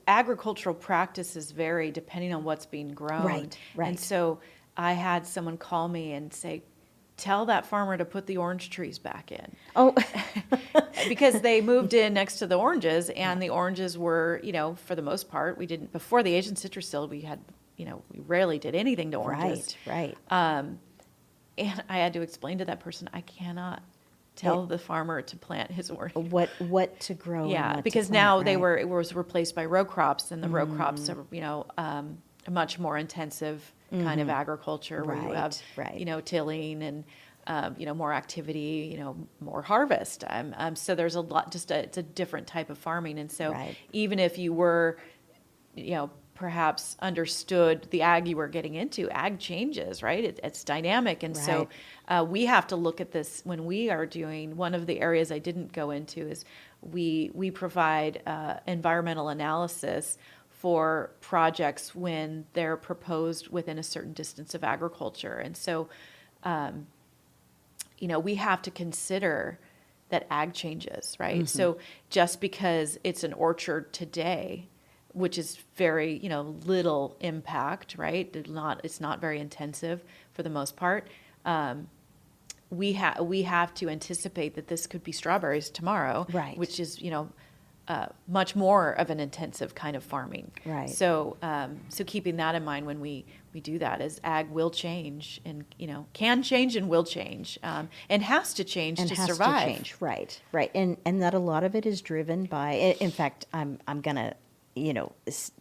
agricultural practices vary depending on what's being grown. Right. And so I had someone call me and say, tell that farmer to put the orange trees back in. Oh, because they moved in next to the oranges, and the oranges were, for the most part, we didn't, before the Asian citrus seal, we had, we rarely did anything to oranges. Right. And I had to explain to that person, I cannot tell the farmer to plant his orange. What to grow. Yeah, and what because to plant, now right? it was replaced by row crops, and the row crops are, a much more intensive kind of agriculture where you have, right. tilling and, more activity, more harvest. So there's a lot, it's a different type of farming. And so even if you were, perhaps understood the ag you were getting into, ag changes, right? It's dynamic. And so we have to look at this when we are doing, one of the areas I didn't go into is we provide environmental analysis for projects when they're proposed within a certain distance of agriculture. And so, we have to consider that ag changes, right? So just because it's an orchard today, which is very, little impact, right? It's not very intensive for the most part. We have to anticipate that this could be strawberries tomorrow, right? Which is, much more of an intensive kind of farming. Right. So, so keeping that in mind when we do that, is ag will change, and can change and will change, and has to change and to has survive. to change. Right. And that a lot of it is driven by. In fact, I'm gonna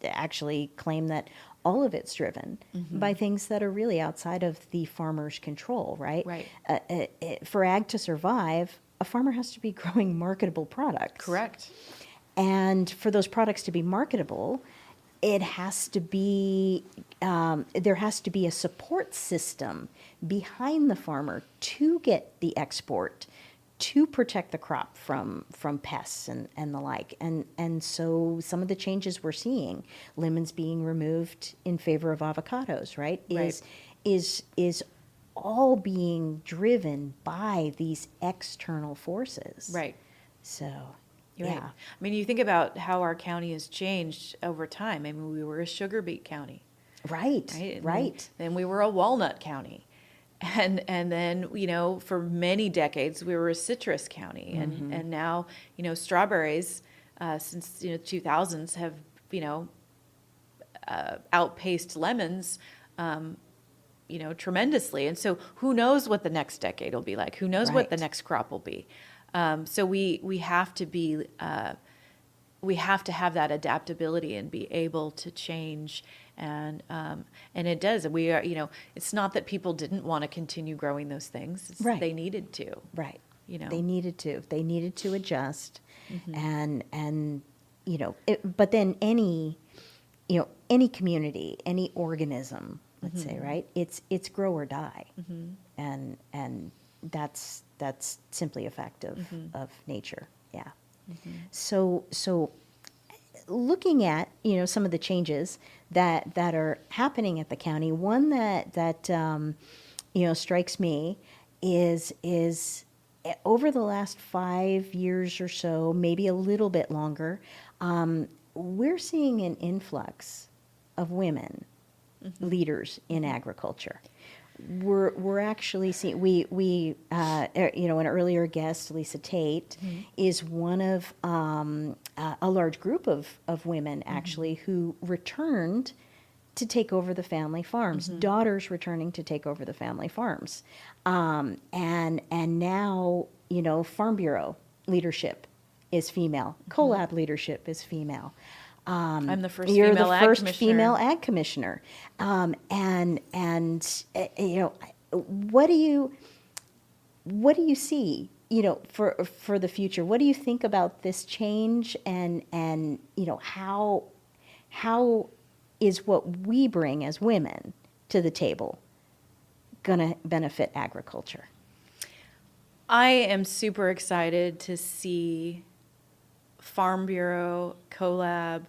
actually claim that all of it's driven by things that are really outside of the farmer's control. Right. Right. For ag to survive, a farmer has to be growing marketable products. Correct. And for those products to be marketable, it has to be there has to be a support system behind the farmer to get the export, to protect the crop from pests and the like. And so some of the changes we're seeing, lemons being removed in favor of avocados, right? Is all being driven by these external forces. Right. So, Right. yeah. I mean, you think about how our county has changed over time. I mean, we were a sugar beet county. Right. Then we were a walnut county. And then, for many decades, we were a citrus county. And now, strawberries, since, 2000s have, outpaced lemons, tremendously. And so who knows what the next decade will be like? Who knows what the next crop will be? So we have to be, we have to have that adaptability and be able to change. And it does. We are, it's not that people didn't want to continue growing those things. They needed to. Right. They needed to adjust. And but then any community, any organism, let's say, right? It's grow or die. And that's simply a fact of nature. Yeah. So looking at, some of the changes that are happening at the county, one that strikes me is over the last 5 years or so, maybe a little bit longer, we're seeing an influx of women leaders in agriculture. We're actually seeing an earlier guest, Lisa Tate, is one of a large group of women actually who returned to take over the family farms. Daughters returning to take over the family farms, and now Farm Bureau leadership is female. CoLab leadership is female. I'm the first You're female the ag first commissioner. female ag commissioner. You know, what do you see, you know, for the future? What do you think about this change, and you know, how is what we bring as women to the table going to benefit agriculture? I am super excited to see Farm Bureau, CoLab,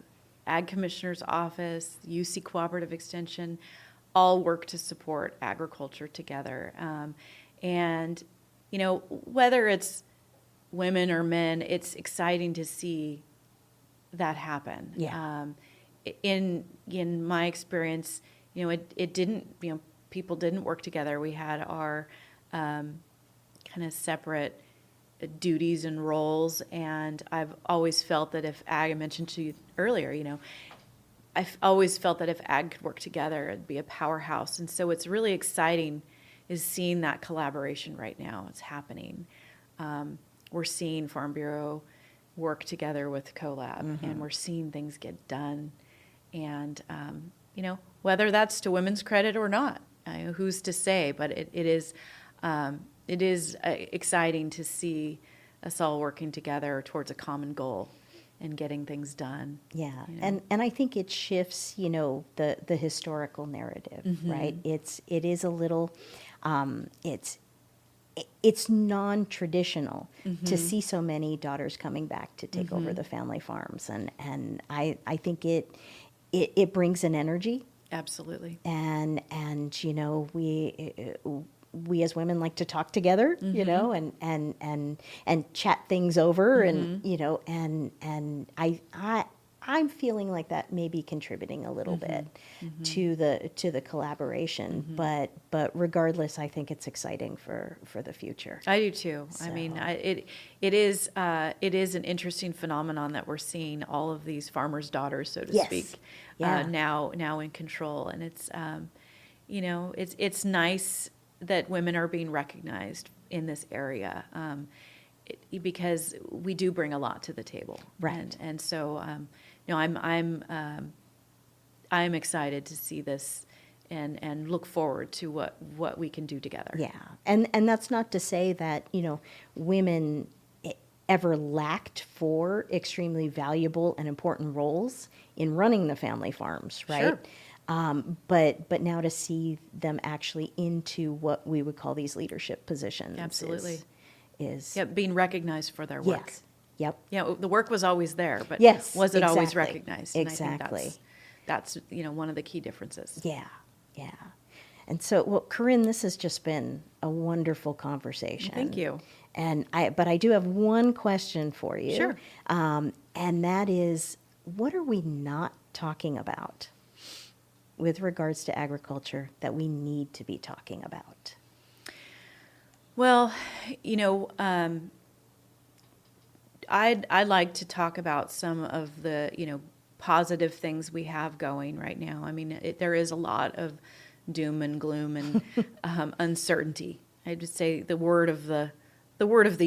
Ag Commissioner's Office, UC Cooperative Extension, all work to support agriculture together. And, you know, whether it's women or men, it's exciting to see that happen. Yeah. In my experience, you know, it didn't, you know, people didn't work together. We had our kind of separate duties and roles, and I've always felt that if ag, I mentioned to you earlier, you know, I've always felt that if ag could work together, it'd be a powerhouse. And so it's really exciting is seeing that collaboration right now. It's happening. We're seeing Farm Bureau work together with CoLab, and we're seeing things get done. And, you know, whether that's to women's credit or not, who's to say, but it is exciting to see us all working together towards a common goal and getting things done. Yeah, You know? and I think it shifts, you know, the historical narrative, right? It is a little, it's non-traditional to see so many daughters coming back to take over the family farms, and I think it brings an energy, Absolutely. and you know, we as women like to talk together, you know, and chat things over, and you know, and I'm feeling like that may be contributing a little bit to the collaboration, but regardless, I think it's exciting for the future. I do too. I So- mean, it is an interesting phenomenon that we're seeing all of these farmers' daughters, so to Yes. speak, Yeah. now in control, and it's you know, it's nice that women are being recognized in this area, because we do bring a lot to the table, Right. And so you know, I'm excited to see this and look forward to what we can do together. Yeah, and that's not to say that, you know, women ever lacked for extremely valuable and important roles in running the family farms, right? Sure. But now to see them actually into what we would call these leadership positions, Absolutely. is Yeah, being recognized for their work. yes, yep, Yeah, the work was always there, but Yes, was it always exactly. recognized? And Exactly. I think that's you know, one of the key differences. yeah, yeah. And so, well, Korinne, this has just been a wonderful conversation. Thank you. But I do have one question for you. Sure. And that is, what are we not talking about with regards to agriculture that we need to be talking about? Well, you know, I'd like to talk about some of the, you know, positive things we have going right now. I mean, there is a lot of doom and gloom and uncertainty. I'd just say the word of the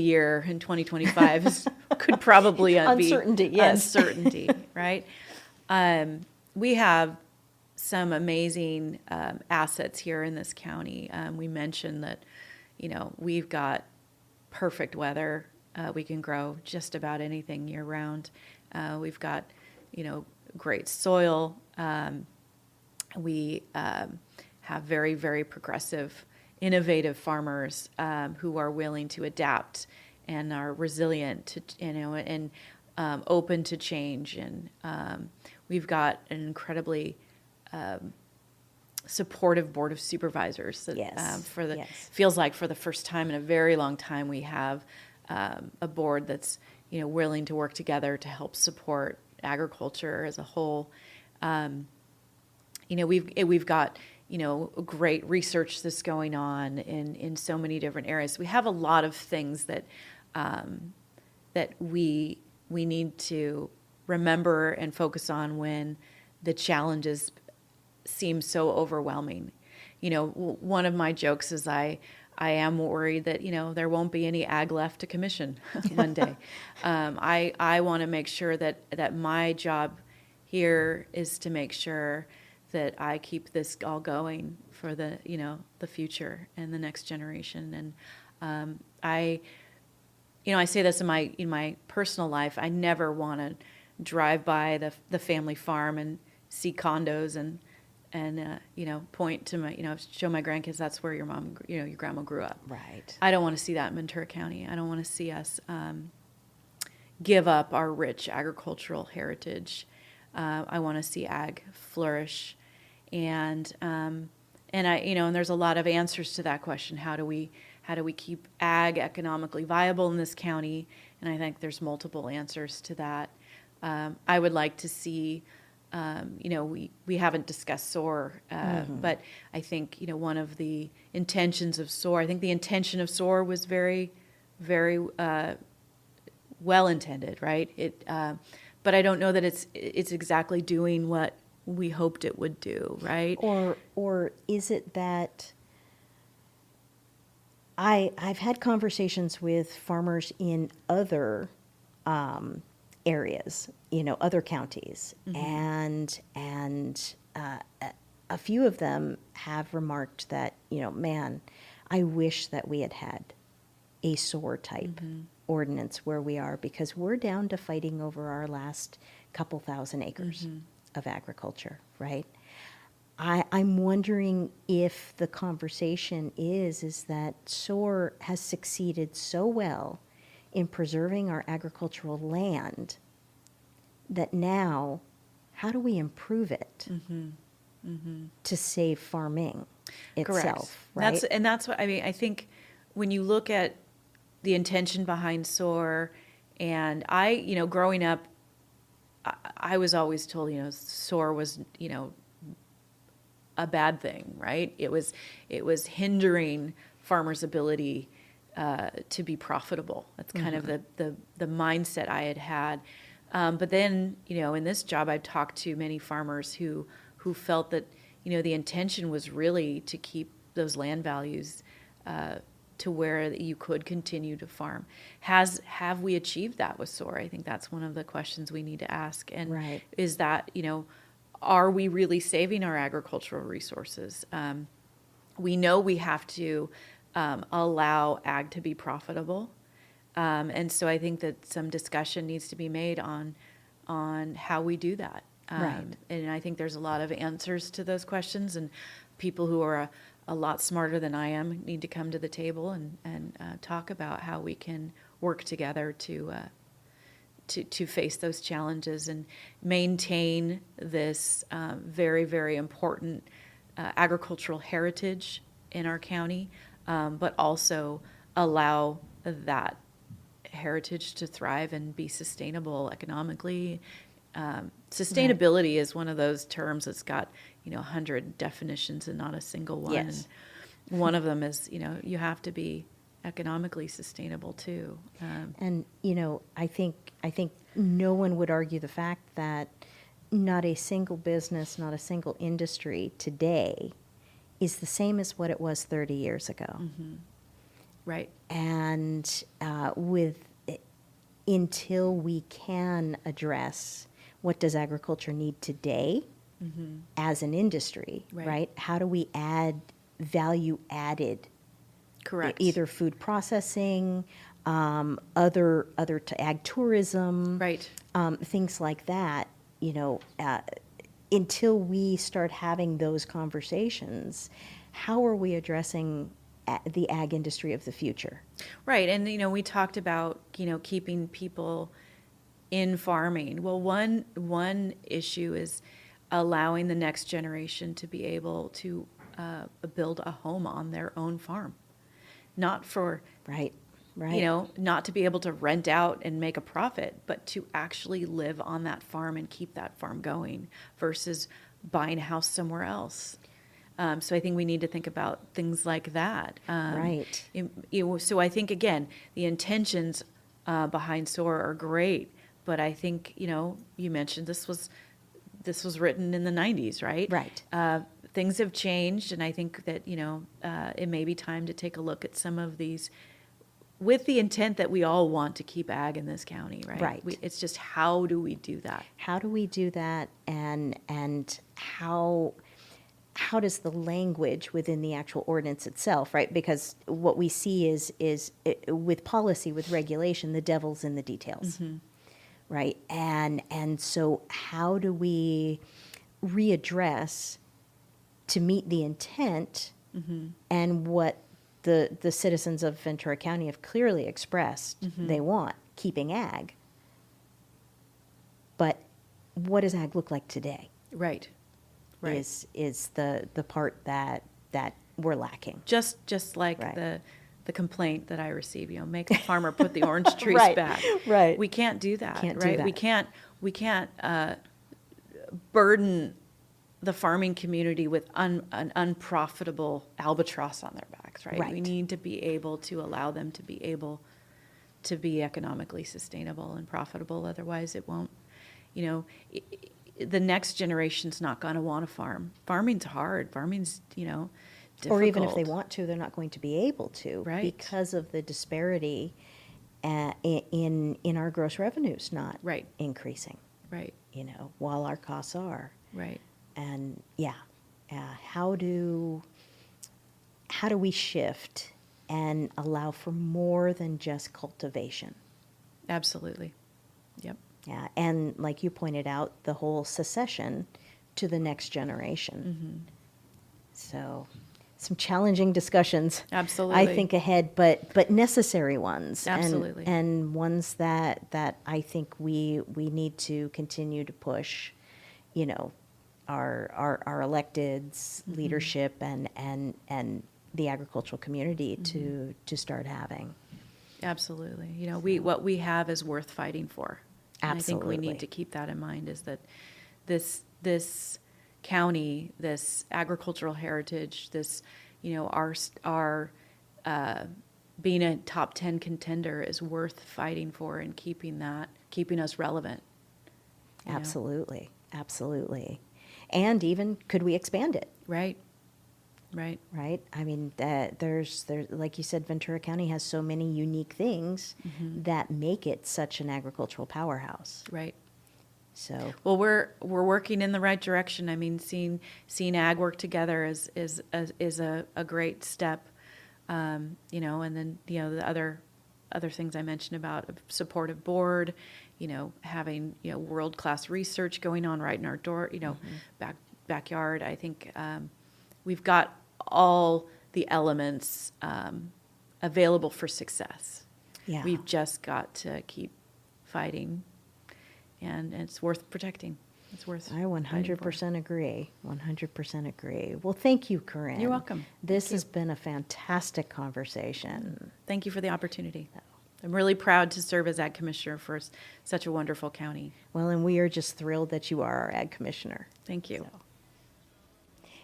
year in 2025 could probably be Uncertainty, yes. uncertainty, right? We have some amazing assets here in this county. We mentioned that, you know, we've got perfect weather. We can grow just about anything year round. We've got, you know, great soil. We have very, very progressive, innovative farmers who are willing to adapt and are resilient to, you know, and open to change. And we've got an incredibly supportive board of supervisors that Yes, yes. feels like for the first time in a very long time we have a board that's, you know, willing to work together to help support agriculture as a whole. You know, we've got, you know, great research that's going on in so many different areas. We have a lot of things that that we need to remember and focus on when the challenges seem so overwhelming. You know, one of my jokes is I am worried that, you know, there won't be any ag left to commission one day. I want to make sure that my job here is to make sure that I keep this all going for the, the future and the next generation. And I say this in my personal life. I never want to drive by the family farm and see condos and point to my, show my grandkids that's where your mom, your grandma grew up. Right. I don't want to see that in Ventura County. I don't want to see us give up our rich agricultural heritage. I want to see ag flourish, and and there's a lot of answers to that question. How do we keep ag economically viable in this county? And I think there's multiple answers to that. I would like to see, we haven't discussed SOAR, but I think, one of the intentions of SOAR, I think the intention of SOAR was very, very well intended, right? But I don't know that it's exactly doing what we hoped it would do, right? Or is it that I've had conversations with farmers in other areas, other counties, and a few of them have remarked that, man, I wish that we had a SOAR type ordinance where we are, because we're down to fighting over our last couple thousand acres of agriculture, right? I'm wondering if the conversation is that SOAR has succeeded so well in preserving our agricultural land that now, how do we improve it to save farming itself, correct. right? That's what, I think when you look at the intention behind SOAR, and growing up, I was always told, SOAR was, a bad thing, right? It was hindering farmers' ability to be profitable. That's kind of the mindset I had. But then, in this job, I've talked to many farmers who felt that, the intention was really to keep those land values to where you could continue to farm. Have we achieved that with SOAR? I think that's one of the questions we need to ask. And Right. is that, are we really saving our agricultural resources? We know we have to allow ag to be profitable. And so I think that some discussion needs to be made on how we do that. Right. And I think there's a lot of answers to those questions, and people who are a lot smarter than I am need to come to the table and talk about how we can work together to face those challenges and maintain this very, very important agricultural heritage in our county, but also allow that heritage to thrive and be sustainable economically. Sustainability is one of those terms that's got 100 definitions and not a single one. Yes. And one of them is you have to be economically sustainable too. And I think no one would argue the fact that not a single business, not a single industry today is the same as what it was 30 years ago. Right. And until we can address what does agriculture need today as an industry, right? How do we add value added? Correct. Either food processing, other ag tourism, Right. Things like that. Until we start having those conversations, how are we addressing the ag industry of the future? Right. And, we talked about, keeping people in farming. Well, one issue is allowing the next generation to be able to build a home on their own farm. Not for, Right. not to be able to rent out and make a profit, but to actually live on that farm and keep that farm going versus buying a house somewhere else. So I think we need to think about things like that. Right. So I think, again, the intentions behind SOAR are great, but I think, you mentioned this was written in the 90s, right? Right. Things have changed, and I think that, it may be time to take a look at some of these with the intent that we all want to keep ag in this county, right? Right. It's just, how do we do that? How do we do that, and how does the language within the actual ordinance itself, right? Because what we see is with policy, with regulation, the devil's in the details, right? And so how do we readdress to meet the intent and what the citizens of Ventura County have clearly expressed they want, keeping ag. But what does ag look like today? Right. Is the part that we're lacking. Just like Right. the complaint that I receive, make the farmer put the orange trees Right, back. right. We can't do that, Can't do right? that. We can't burden the farming community with an unprofitable albatross on their backs, right? Right. We need to be able to allow them to be able to be economically sustainable and profitable. Otherwise, it won't, the next generation's not going to want to farm. Farming's hard. Farming's, difficult. Or even if they want to, they're not going to be able to, Right. because of the disparity in our gross revenues not Right. increasing, Right, while our costs are. right. And how do we shift and allow for more than just cultivation? Absolutely. Yep. Yeah, and like you pointed out, the whole succession to the next generation. So, some challenging discussions, Absolutely. I think, ahead, but necessary ones. Absolutely. And ones that I think we need to continue to push, our electeds, leadership, and the agricultural community to start having. Absolutely. What we have is worth fighting for. And I think we Absolutely. need to keep that in mind, is that this county, this agricultural heritage, this, our being a top 10 contender is worth fighting for, and keeping us relevant. Absolutely. Absolutely. And even, could we expand it? Right. Right. Right? I mean, there's like you said, Ventura County has so many unique things that make it such an agricultural powerhouse. Right. So, Well, we're working in the right direction. I mean, seeing ag work together is a great step. And then the other things I mentioned about a supportive board, having world-class research going on right in our door, backyard. I think we've got all the elements available for success. yeah. We've just got to keep fighting, and it's worth protecting. It's worth I fighting for. 100% agree. 100% agree. Well, thank you, Korinne. You're welcome. This has been a fantastic conversation. Thank you for the opportunity. I'm really proud to serve as Ag Commissioner for such a wonderful county. Well, and we are just thrilled that you are our Ag Commissioner. Thank you.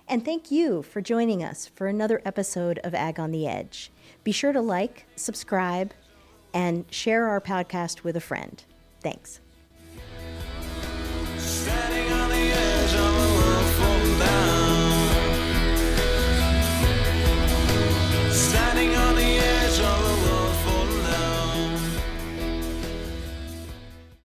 And thank you for joining us for another episode of Ag on the Edge. Be sure to like, subscribe, and share our podcast with a friend. Thanks.